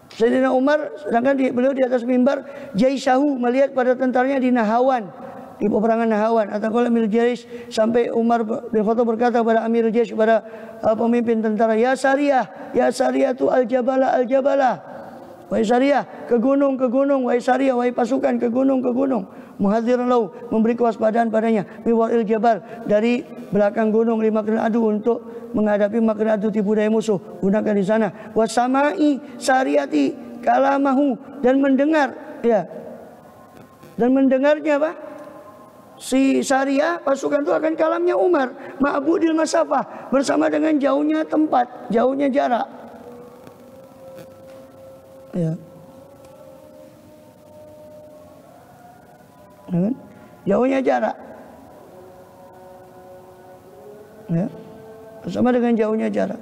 Sayyidina Umar sedangkan beliau di atas mimbar, Jaishahu, melihat pada tentaranya di Nahawan, di peperangan Nahawan. Atau kalau Amir Jais, sampai Umar bin Khattab berkata kepada Amir Jais, kepada pemimpin tentara, ya Sariyah tu al-jabalah al-jabalah. Wahai Sariyah, ke gunung, wahai Sariyah, wahai pasukan, ke gunung. Muhadziran lahu, memberi kewaspadaan padanya. Miwaril jabal, dari belakang gunung, lima kena adu, untuk menghadapi makna adu tipu daya musuh. Gunakan di sana. Wasamai sariyati kalamahu, dan mendengar, ya. Dan mendengarnya apa? Si Sariyah, pasukan itu akan kalamnya Umar. Ma'budil masafah, bersama dengan jauhnya tempat, jauhnya jarak. Ya. Jauhnya jarak. Ya. Bersama dengan jauhnya jarak.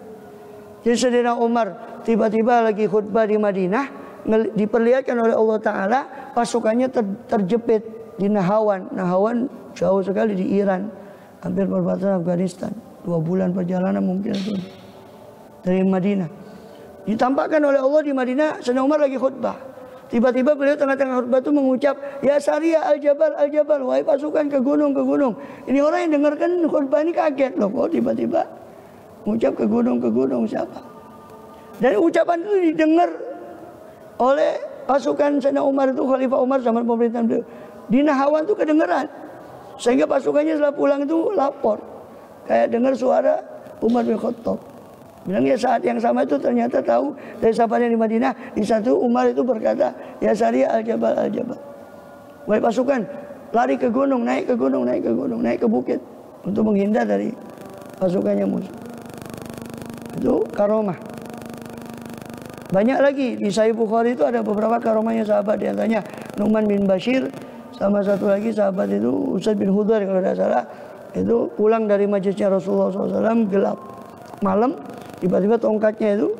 Jadi Sayyidina Umar tiba-tiba lagi khutbah di Madinah, diperlihatkan oleh Allah Ta'ala pasukannya terjepit di Nahawan. Nahawan jauh sekali di Iran, hampir perbatasan Afghanistan. 2 bulan perjalanan mungkin itu dari Madinah. Ditampakkan oleh Allah di Madinah, Sayyidina Umar lagi khutbah. Tiba-tiba beliau tengah-tengah khutbah itu mengucap, ya Sariyah al-jabal al-jabal, wahai pasukan, ke gunung. Ini orang yang dengarkan khutbah ini kaget loh, kok tiba-tiba mengucap ke gunung siapa? Dan ucapan itu didengar oleh pasukan Sayyidina Umar itu, Khalifah Umar zaman pemerintahan beliau. Di Nahawan itu kedengaran. Sehingga pasukannya setelah pulang itu lapor. Kayak dengar suara Umar bin Khattab. Bilangnya saat yang sama itu ternyata tahu dari sahabatnya di Madinah. Di satu Umar itu berkata, ya Sariyah al-jabal al-jabal. Wahai pasukan, lari ke gunung, naik ke bukit. Untuk menghindar dari pasukannya musuh. Itu karomah. Banyak lagi di Sahih Bukhari itu ada beberapa karomahnya sahabat, di antaranya Nu'man bin Bashir, sama satu lagi sahabat itu Usaid bin Hudayr kalau tidak salah, itu pulang dari majlisnya Rasulullah SAW gelap malam, tiba-tiba tongkatnya itu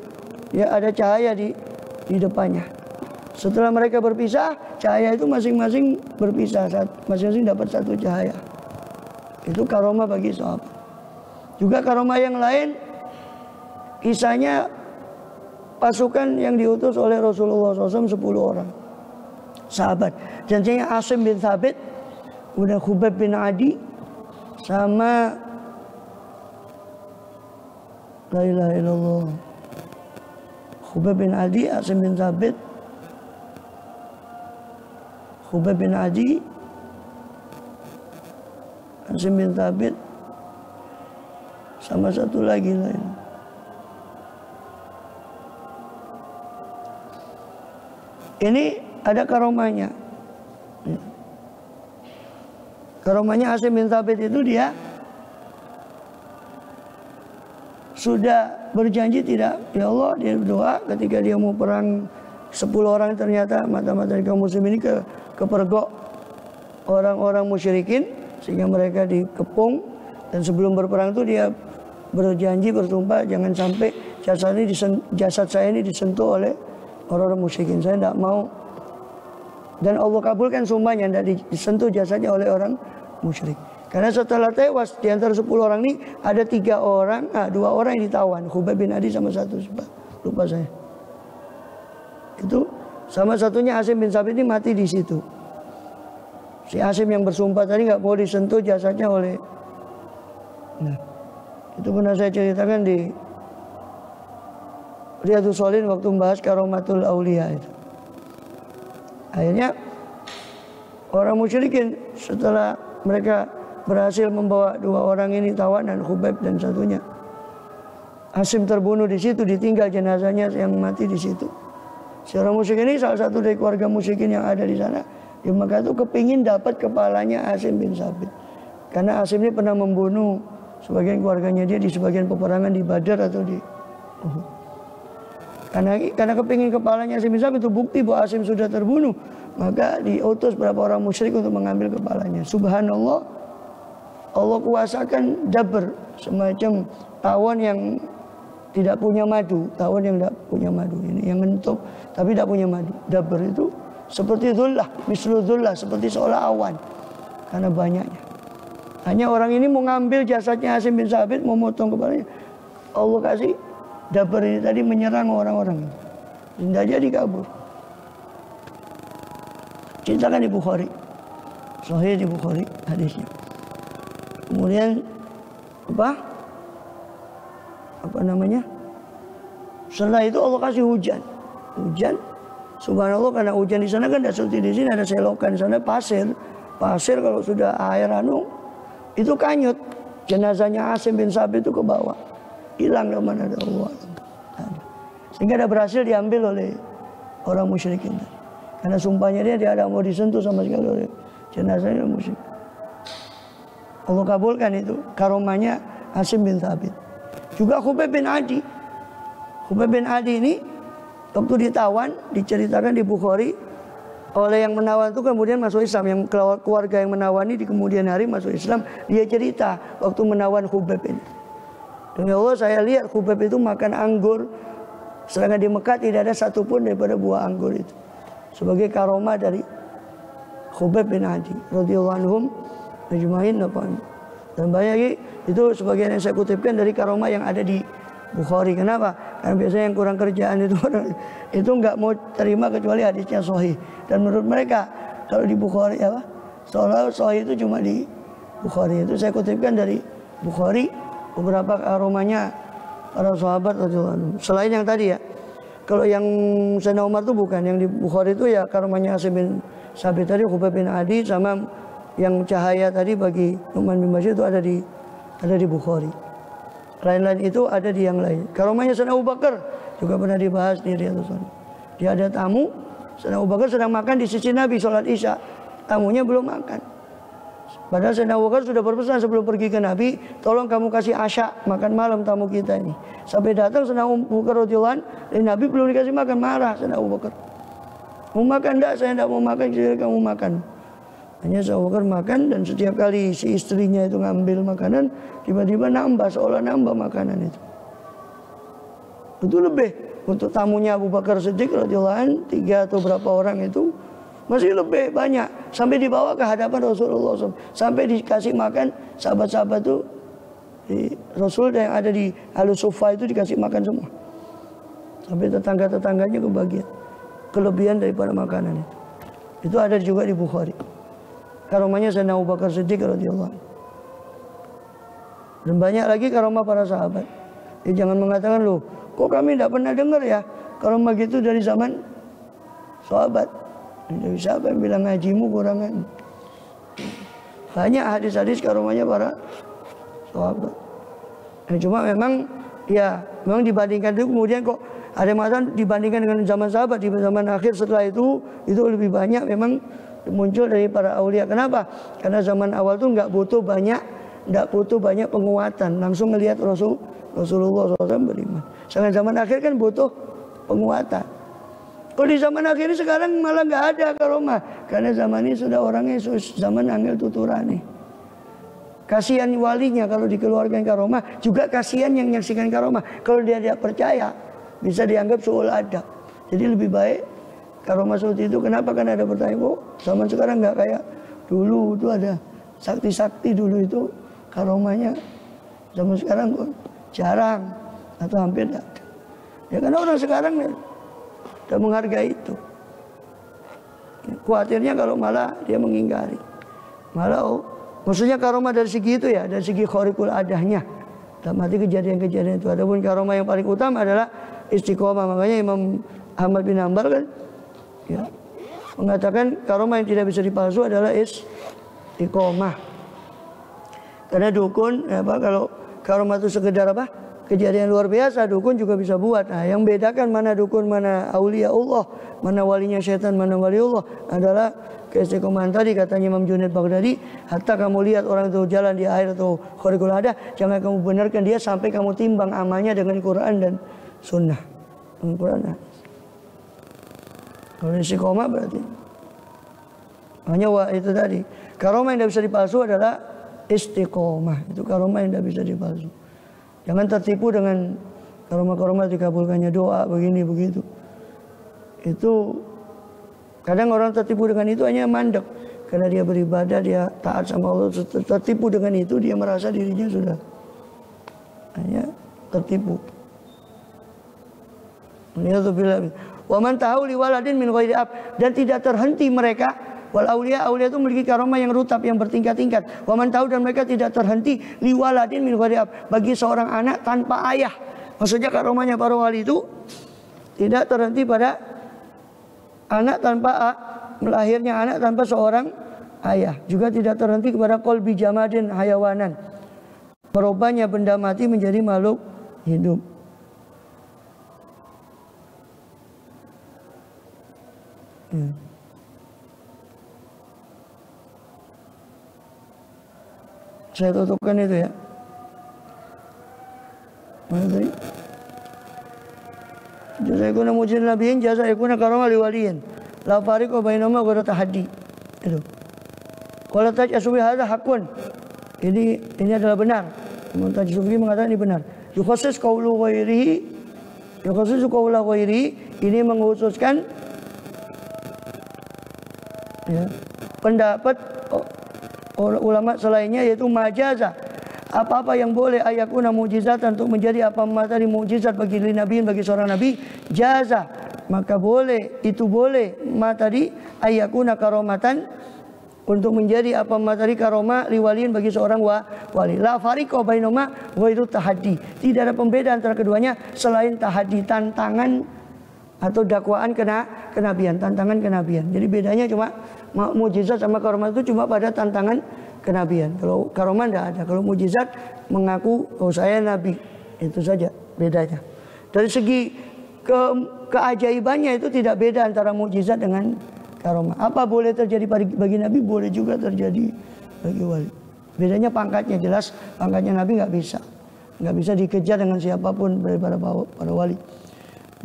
ya ada cahaya di depannya. Setelah mereka berpisah, cahaya itu masing-masing berpisah, masing-masing dapat satu cahaya. Itu karomah bagi sahabat. Juga karomah yang lain, kisahnya pasukan yang diutus oleh Rasulullah SAW 10 orang sahabat. Janjinya Asim bin Thabit, kemudian Khubayb bin Adi, sama la ilaha illallah, Khubayb bin Adi, Asim bin Thabit, Khubayb bin Adi, Asim bin Thabit, sama satu lagi lain. Ini ada karomahnya. Karomahnya Asim bin Thabit itu dia sudah berjanji tidak, ya Allah, dia berdoa ketika dia mau perang 10 orang, ternyata mata-mata kaum muslim ini kepergok orang-orang musyrikin sehingga mereka dikepung, dan sebelum berperang itu dia berjanji, bersumpah, jangan sampai jasad saya ini disentuh oleh orang-orang musyrikin, saya tidak mau. Dan Allah kabulkan sumpahnya, tidak disentuh jasadnya oleh orang musyrik. Karena setelah tewas di antara 10 orang ini ada 2 orang yang ditawan, Khubayb bin Adi sama satu lupa saya. Itu sama satunya Asim bin Thabit ini mati di situ. Si Asim yang bersumpah tadi nggak mau disentuh jasadnya oleh. Nah, itu pernah saya ceritakan di Riyadhus Shalihin waktu membahas Karomatul Aulia itu. Akhirnya orang musyrikin setelah mereka berhasil membawa 2 orang ini tawanan, Khubayb dan satunya, Asim terbunuh di situ, ditinggal jenazahnya yang mati di situ. Si orang musyrik ini salah satu dari keluarga musyrikin yang ada di sana. Ya, maka itu kepingin dapat kepalanya Asim bin Thabit. Karena Asim ini pernah membunuh sebagian keluarganya dia di sebagian peperangan di Badar atau di Uhud. Karena kepingin kepalanya Asim bin Thabit, itu bukti bahwa Asim sudah terbunuh, maka diutus beberapa orang musyrik untuk mengambil kepalanya. Subhanallah, Allah kuasakan Dabr, semacam tawon yang tidak punya madu, tawon yang tidak punya madu, ini yang ngentup tapi tidak punya madu. Dabr itu seperti dhullah, mislu dhullah, seperti seolah awan karena banyaknya. Hanya orang ini mau ngambil jasadnya Asim bin Thabit, mau motong kepalanya, Allah kasih Dabr ini tadi menyerang orang-orang, tidak jadi kabur. Ceritakan di Bukhari, Sahih di Bukhari hadisnya. Kemudian apa namanya? Setelah itu Allah kasih hujan. Subhanallah, karena hujan di sana kan tidak seperti di sini ada selokan, di sana pasir. Pasir kalau sudah air itu kanyut. Jenazahnya Asim bin Thabit itu ke bawah, hilang ke mana ada Allah. Sehingga ada berhasil diambil oleh orang musyrikin. Karena sumpahnya dia tidak mau disentuh sama sekali oleh jenazahnya musyrik. Allah kabulkan itu karomahnya Asim bin Thabit. Juga Khubayb bin Adi. Khubayb bin Adi ini waktu ditawan, diceritakan di Bukhari, oleh yang menawan itu kemudian masuk Islam. Yang keluarga yang menawani di kemudian hari masuk Islam. Dia cerita waktu menawan Khubayb ini, demi Allah saya lihat Khubayb itu makan anggur, sedangkan di Mekah tidak ada satupun daripada buah anggur itu. Sebagai karomah dari Khubayb bin Adi radhiyallahu anhum ajmain. Dan banyak lagi, itu sebagian yang saya kutipkan dari karomah yang ada di Bukhari. Kenapa? Karena biasanya yang kurang kerjaan itu nggak mau terima kecuali hadisnya sahih. Dan menurut mereka kalau di Bukhari soalnya sahih itu cuma di Bukhari. Itu saya kutipkan dari Bukhari beberapa karomahnya para sahabat radhiyallahu anhum. Selain yang tadi ya, kalau yang Sayyidina Umar itu bukan, yang di Bukhari itu ya karomahnya Asim bin Thabit tadi, Khubayb bin Adi, sama yang cahaya tadi bagi Nu'man bin Bashir itu ada di Bukhari. Lain-lain itu ada di yang lain. Karomahnya Sayyidina Abu Bakar juga pernah dibahas di Riyadhus Shalihin. Dia ada tamu, Sayyidina Abu Bakar sedang makan di sisi Nabi sholat Isya. Tamunya belum makan. Padahal Sayyidina Abu Bakar sudah berpesan sebelum pergi ke Nabi, tolong kamu kasih asya, makan malam tamu kita ini. Sampai datang Sayyidina Abu Bakar radhiyallahu anhu, Nabi belum dikasih makan, marah Sayyidina Abu Bakar. Mau makan enggak? Saya enggak mau makan, jadi kamu makan. Hanya Sayyidina Abu Bakar makan, dan setiap kali si istrinya itu ngambil makanan, tiba-tiba nambah, seolah nambah makanan itu. Itu lebih. Untuk tamunya Abu Bakar Siddiq radhiyallahu anhu, 3 atau berapa orang itu masih lebih banyak. Sampai dibawa ke hadapan Rasulullah SAW. Sampai dikasih makan sahabat-sahabat itu, Rasul yang ada di Ahlus Sufa itu dikasih makan semua. Sampai tetangga-tetangganya kebagian kelebihan daripada makanan itu. Itu ada juga di Bukhari. Karomahnya Sayyidina Abu Bakar Siddiq radhiyallahu anhu. Dan banyak lagi karomah para sahabat. Jangan mengatakan, loh, kok kami tidak pernah dengar ya karomah gitu dari zaman sahabat. Dari siapa yang bilang ngajimu kurangan? Banyak hadis-hadis karomahnya para sahabat. Cuma memang dibandingkan itu kemudian kok ada yang mengatakan dibandingkan dengan zaman sahabat, di zaman akhir setelah itu lebih banyak memang muncul dari para aulia. Kenapa? Karena zaman awal tuh nggak butuh banyak penguatan, langsung melihat Rasulullah SAW beriman. Sedangkan zaman akhir kan butuh penguatan. Kalau di zaman akhir ini sekarang malah nggak ada karomah, karena zaman ini sudah orangnya zaman angel tuturane. Kasihan walinya kalau dikeluarkan karomah, juga kasihan yang menyaksikan karomah. Kalau dia tidak percaya, bisa dianggap suul adab. Jadi lebih baik karomah seperti itu. Kenapa? Karena ada pertanyaan, kok zaman sekarang nggak kayak dulu itu ada sakti-sakti dulu itu karomahnya. Zaman sekarang kok jarang atau hampir tidak ada. Ya karena orang sekarang tidak menghargai itu. Khawatirnya kalau malah dia mengingkari. Maksudnya karomah dari segi itu ya, dari segi khariqul adahnya. Dalam arti kejadian-kejadian itu. Adapun karomah yang paling utama adalah istiqomah. Makanya Imam Ahmad bin Hanbal kan mengatakan karomah yang tidak bisa dipalsu adalah istiqomah. Karena dukun kalau karomah itu sekedar kejadian luar biasa, dukun juga bisa buat. Nah, yang bedakan mana dukun, mana aulia Allah, mana walinya setan, mana wali Allah adalah keistiqomahan tadi. Katanya Imam Junaid Baghdadi, hatta kamu lihat orang itu jalan di air atau khariqul adah, jangan kamu benarkan dia sampai kamu timbang amalnya dengan Quran dan Sunnah. Quran. Kalau istiqomah berarti hanya itu tadi. Karomah yang tidak bisa dipalsu adalah istiqomah. Itu karomah yang tidak bisa dipalsu. Jangan tertipu dengan karomah-karomah dikabulkannya doa begini begitu. Itu kadang orang tertipu dengan itu hanya mandek karena dia beribadah, dia taat sama Allah, tertipu dengan itu dia merasa dirinya sudah hanya tertipu. Wa man tahu li waladin min ghairi ab, dan tidak terhenti mereka. Wal aulia itu memiliki karomah yang rutab, yang bertingkat-tingkat. Wa man tahu, dan mereka tidak terhenti li waladin min ghairi ab, bagi seorang anak tanpa ayah. Maksudnya karomahnya para wali itu tidak terhenti pada anak tanpa melahirnya anak tanpa seorang ayah. Juga tidak terhenti kepada qalbi jamadin hayawanan, merubahnya benda mati menjadi makhluk hidup. Saya tutupkan itu ya. Mana tadi? Jasa ikuna mujizat nabiyin, jasa ikuna karomah liwaliyin. La fariqu bainahuma wa tahaddi. Itu. Qala taj asubi hadza hakun. Ini adalah benar. Imam Taj Sufi mengatakan ini benar. Yukhassis qaulu ghairihi. Yukhassis qaulu ghairihi, ini mengkhususkan pendapat ulama selainnya, yaitu majazah. Apa-apa yang boleh ayakuna mujizatan, untuk menjadi apa materi mujizat bagi nabiin, bagi seorang nabi, jaza, maka boleh, itu boleh materi ayakuna karomatan, untuk menjadi apa materi karomah liwaliin bagi seorang wali. La fariqo bainahuma wa itu tahaddi. Tidak ada pembedaan antara keduanya selain tahaddi, tantangan atau dakwaan kenabian, tantangan kenabian. Jadi bedanya cuma mujizat sama karomah itu cuma pada tantangan kenabian. Kalau karomah tidak ada. Kalau mujizat mengaku saya nabi, itu saja bedanya. Dari segi keajaibannya itu tidak beda antara mujizat dengan karomah. Apa boleh terjadi bagi nabi, boleh juga terjadi bagi wali. Bedanya pangkatnya, jelas pangkatnya Nabi nggak bisa dikejar dengan siapapun daripada para wali.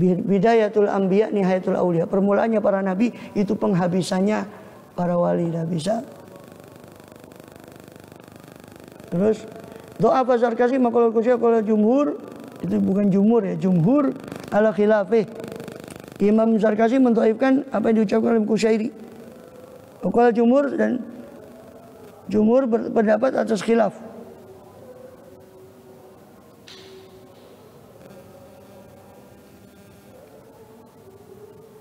Bidayatul anbiya nihayatul auliya. Permulaannya para nabi, itu penghabisannya para wali. Tidak bisa. Terus doa Zarkasi maqalul Kusyairi qala jumhur, itu bukan jumhur ya, jumhur ala khilafih. Imam Zarkasi mendhaifkan apa yang diucapkan oleh Kusyairi. Qala jumhur, dan jumhur berpendapat atas khilaf.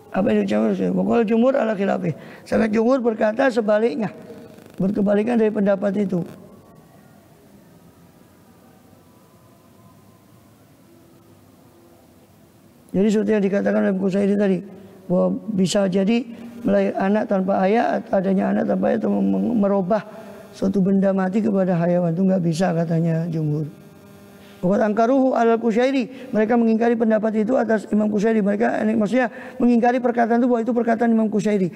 Apa yang diucapkan? Qala jumhur ala khilafih. Sangat jumhur berkata sebaliknya, berkebalikan dari pendapat itu. Jadi seperti yang dikatakan oleh Kusyairi tadi, bahwa bisa jadi melahirkan anak tanpa ayah, adanya anak tanpa ayah, atau merubah suatu benda mati kepada hayawan, itu nggak bisa katanya jumhur. Bukan angkaruhu alal Kusyairi, mereka mengingkari pendapat itu atas Imam Kusyairi. Mereka maksudnya mengingkari perkataan itu, bahwa itu perkataan Imam Kusyairi.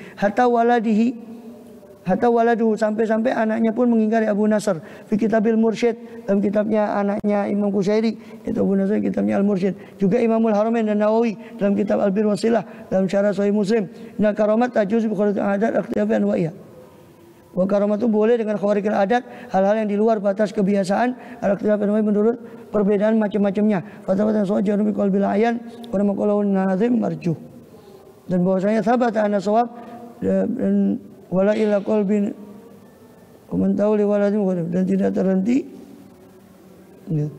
Hatta waladuhu, sampai-sampai anaknya pun mengingkari. Abu Nasr fi Kitabil Mursyid, dalam kitabnya anaknya Imam Kusyairi, itu Abu Nasr kitabnya Al-Mursyid. Juga Imamul Haramain dan Nawawi dalam kitab Al-Bir Wasilah, dalam syarah Sahih Muslim. Nah, karamat tajuz bi khariqil adat ikhtilafan wa iya. Wa karamat itu boleh dengan khariqil adat, hal-hal yang di luar batas kebiasaan, ikhtilafan wa menurut perbedaan macam-macamnya. Fatawatan sawajaru bi qalbil ayan wa maqalahu nazim marjuh. Dan bahwasanya sabata anna shawab, dan wala ila qalbin man tauli waladim, dan tidak terhenti ya.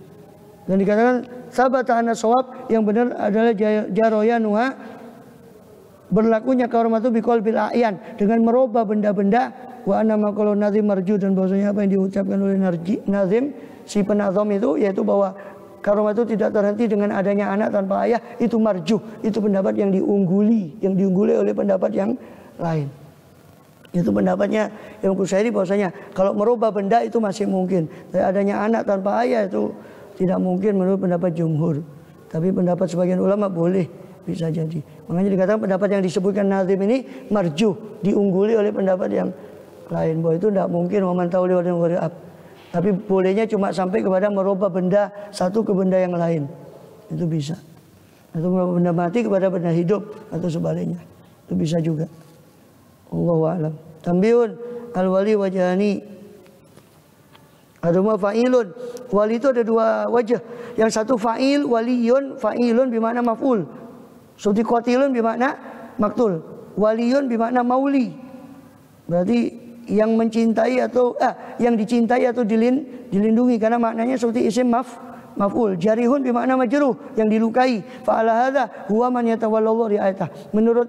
Dan dikatakan sabata anna shawab, yang benar adalah jaroyanuha, berlakunya kahormatu biqalbil a'yan, dengan merubah benda-benda. Wa anna maqalu nazim marju, dan bahwasanya apa yang diucapkan oleh nazim si penazam itu, yaitu bahwa kahormat itu tidak terhenti dengan adanya anak tanpa ayah, itu marjuh, itu pendapat yang diungguli oleh pendapat yang lain. Itu pendapatnya Imam Kusyairi, bahwasanya kalau merubah benda itu masih mungkin. Tapi adanya anak tanpa ayah itu tidak mungkin menurut pendapat jumhur. Tapi pendapat sebagian ulama boleh, bisa jadi. Makanya dikatakan pendapat yang disebutkan nazim ini marjuh, diungguli oleh pendapat yang lain, bahwa itu tidak mungkin waman tauli wadan ghariab. Tapi bolehnya cuma sampai kepada merubah benda satu ke benda yang lain. Itu bisa. Atau merubah benda mati kepada benda hidup, atau sebaliknya. Itu bisa juga. Allahu a'lam. Tambiun al-wali wajhani. Aduma fa'ilun. Wali itu ada dua wajah. Yang satu fa'il, waliyun, fa'ilun bermakna maf'ul. Seperti qatilun bermakna maktul. Waliyun bermakna mauli. Berarti yang mencintai atau yang dicintai atau dilindungi, karena maknanya seperti isim maf'ul. Jarihun bermakna majruh, yang dilukai. Fa'ala hadza huwa man yatawallallahu ri'ayatah. Menurut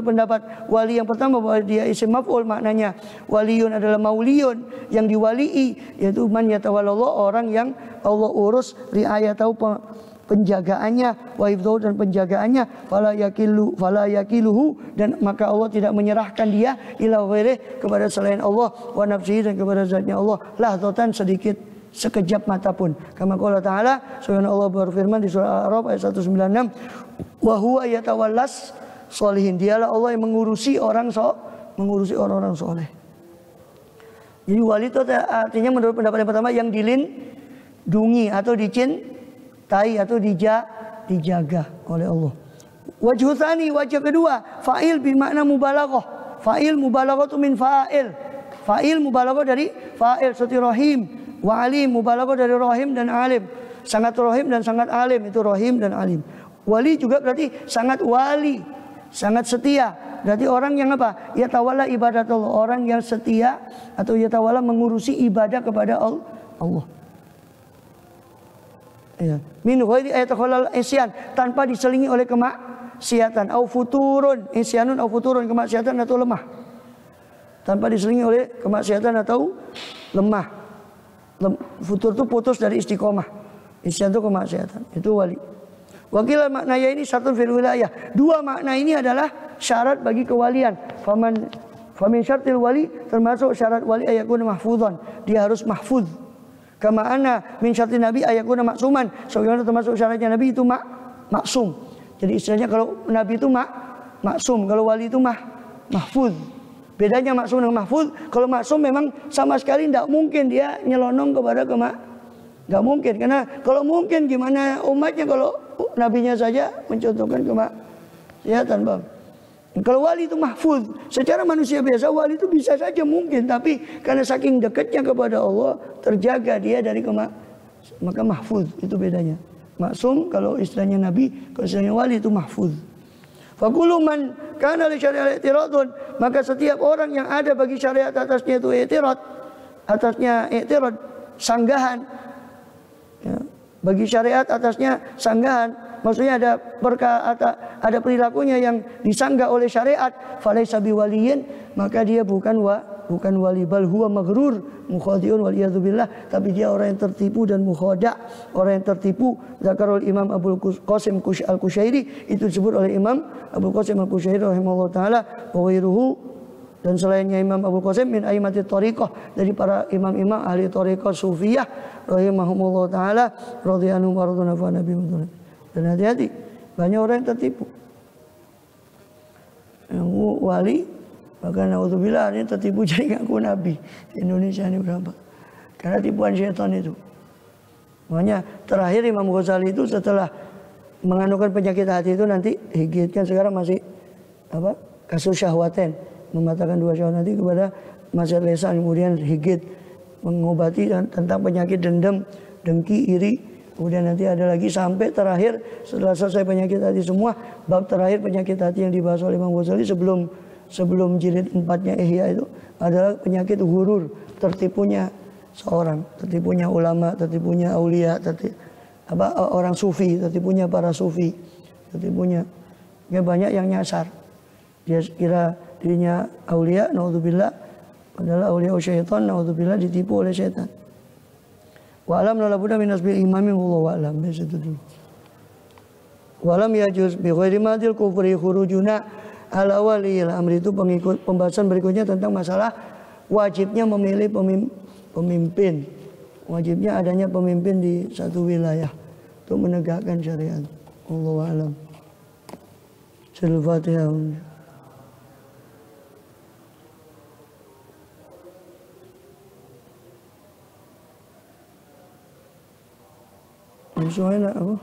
pendapat wali yang pertama, bahwa dia isim maf'ul, maknanya waliyun adalah mauliyun, yang diwalii, yaitu man yatawallallahu, orang yang Allah urus ri'ayatahu, penjagaannya, wa hifdzahu, dan penjagaannya, fala yakiluhu, dan maka Allah tidak menyerahkan dia ila ghairihi, kepada selain Allah, wa nafsihi, dan kepada zatnya Allah, lahzatan, sedikit, sekejap mata pun. Kama qala ta'ala, subhanahu Allah berfirman di surah Al-A'raf ayat 196, wa huwa yatawallas sholihin, dialah Allah yang mengurusi orang-orang soleh. Jadi wali itu artinya menurut pendapat yang pertama, yang dilindungi atau dicintai atau dijaga oleh Allah. Wajhu tsani, wajah kedua, fa'il bermakna mubalaghah. Fa'il mubalaghah itu min fa'il. Fa'il mubalaghah dari fa'il, seperti rahim. Wa alim, mubalaghah dari rahim dan alim. Sangat rahim dan sangat alim, itu rahim dan alim. Wali juga berarti sangat wali, sangat setia. Berarti orang yang apa? Yatawalla ibadatullah, orang yang setia atau yatawalla mengurusi ibadah kepada Allah. Ya. Min ghairi ayatul isyan, tanpa diselingi oleh kemaksiatan. Au futurun, isyanun au futurun, kemaksiatan atau lemah. Tanpa diselingi oleh kemaksiatan atau lemah. Futur itu putus dari istiqomah. Isyan itu kemaksiatan. Itu wali. Wakilah maknanya ini satu fil wilayah. Dua makna ini adalah syarat bagi kewalian. Famin syartil wali, termasuk syarat wali ayakuna mahfudhan. Dia harus mahfudz. Kama anna min syartin nabi ayakuna maksuman. Sebagaimana termasuk syaratnya nabi itu maksum. Jadi istilahnya kalau nabi itu maksum, kalau wali itu mahfudz. Bedanya maksum dengan mahfuz, kalau maksum memang sama sekali tidak mungkin dia nyelonong kepada nggak mungkin. Karena kalau mungkin gimana umatnya kalau nabinya saja mencontohkan kemaksiatan, Bang. Kalau wali itu mahfuz, secara manusia biasa wali itu bisa saja mungkin, tapi karena saking dekatnya kepada Allah terjaga dia dari maka mahfuz, itu bedanya. Maksum kalau istilahnya nabi, kalau istilahnya wali itu mahfuz. Fakulu man kana li syariat i'tiradun, maka setiap orang yang ada bagi syariat atasnya itu i'tirad, atasnya i'tirad, sanggahan. Ya, bagi syariat atasnya sanggahan, maksudnya ada perilakunya yang disanggah oleh syariat, falaisa biwaliyin, maka dia bukan wali, bal huwa maghrur mukhadi'un wal iyadzubillah, tapi dia orang yang tertipu dan mukhada', orang yang tertipu. Zakarul Imam Abul Qasim Al-Kusyairi, itu disebut oleh Imam Abul Qasim Al-Kusyairi rahimahullah taala, wa ghairuhu, dan selainnya Imam Abul Qasim min aimatit thariqah, dari para imam-imam ahli thariqah sufiyah rahimahumullah taala, radhiyallahu anhum wa nabi muhammad. Dan hati-hati, banyak orang yang tertipu. Yang wali, bahkan naudzubillah ini tertipu jadi ngaku nabi. Di Indonesia ini berapa? Karena tipuan syaitan itu. Makanya terakhir Imam Ghazali itu setelah menganukan penyakit hati itu nanti higit, kan sekarang masih kasus syahwaten, mematahkan 2 syahwat, nanti kepada Masjid Lesan, kemudian higit mengobati tentang penyakit dendam, dengki, iri. Kemudian nanti ada lagi sampai terakhir setelah selesai penyakit hati semua, bab terakhir penyakit hati yang dibahas oleh Imam Ghazali sebelum jilid 4-nya Ihya itu adalah penyakit ghurur, tertipunya seorang, tertipunya ulama, tertipunya aulia, orang sufi, tertipunya para sufi, tertipunya. Ya, banyak yang nyasar. Dia kira dirinya aulia, naudzubillah, adalah aulia syaitan, naudzubillah, ditipu oleh syaitan. Wa alam la budda min asbil imami wallahu a'lam. Itu dulu. Wa lam yajuz bi ghairi madil kufri khurujuna ala waliyil amri, itu pembahasan berikutnya tentang masalah wajibnya memilih pemimpin. Wajibnya adanya pemimpin di satu wilayah untuk menegakkan syariat. Wallahu a'lam. Al-Fatihah. Soalnya apa?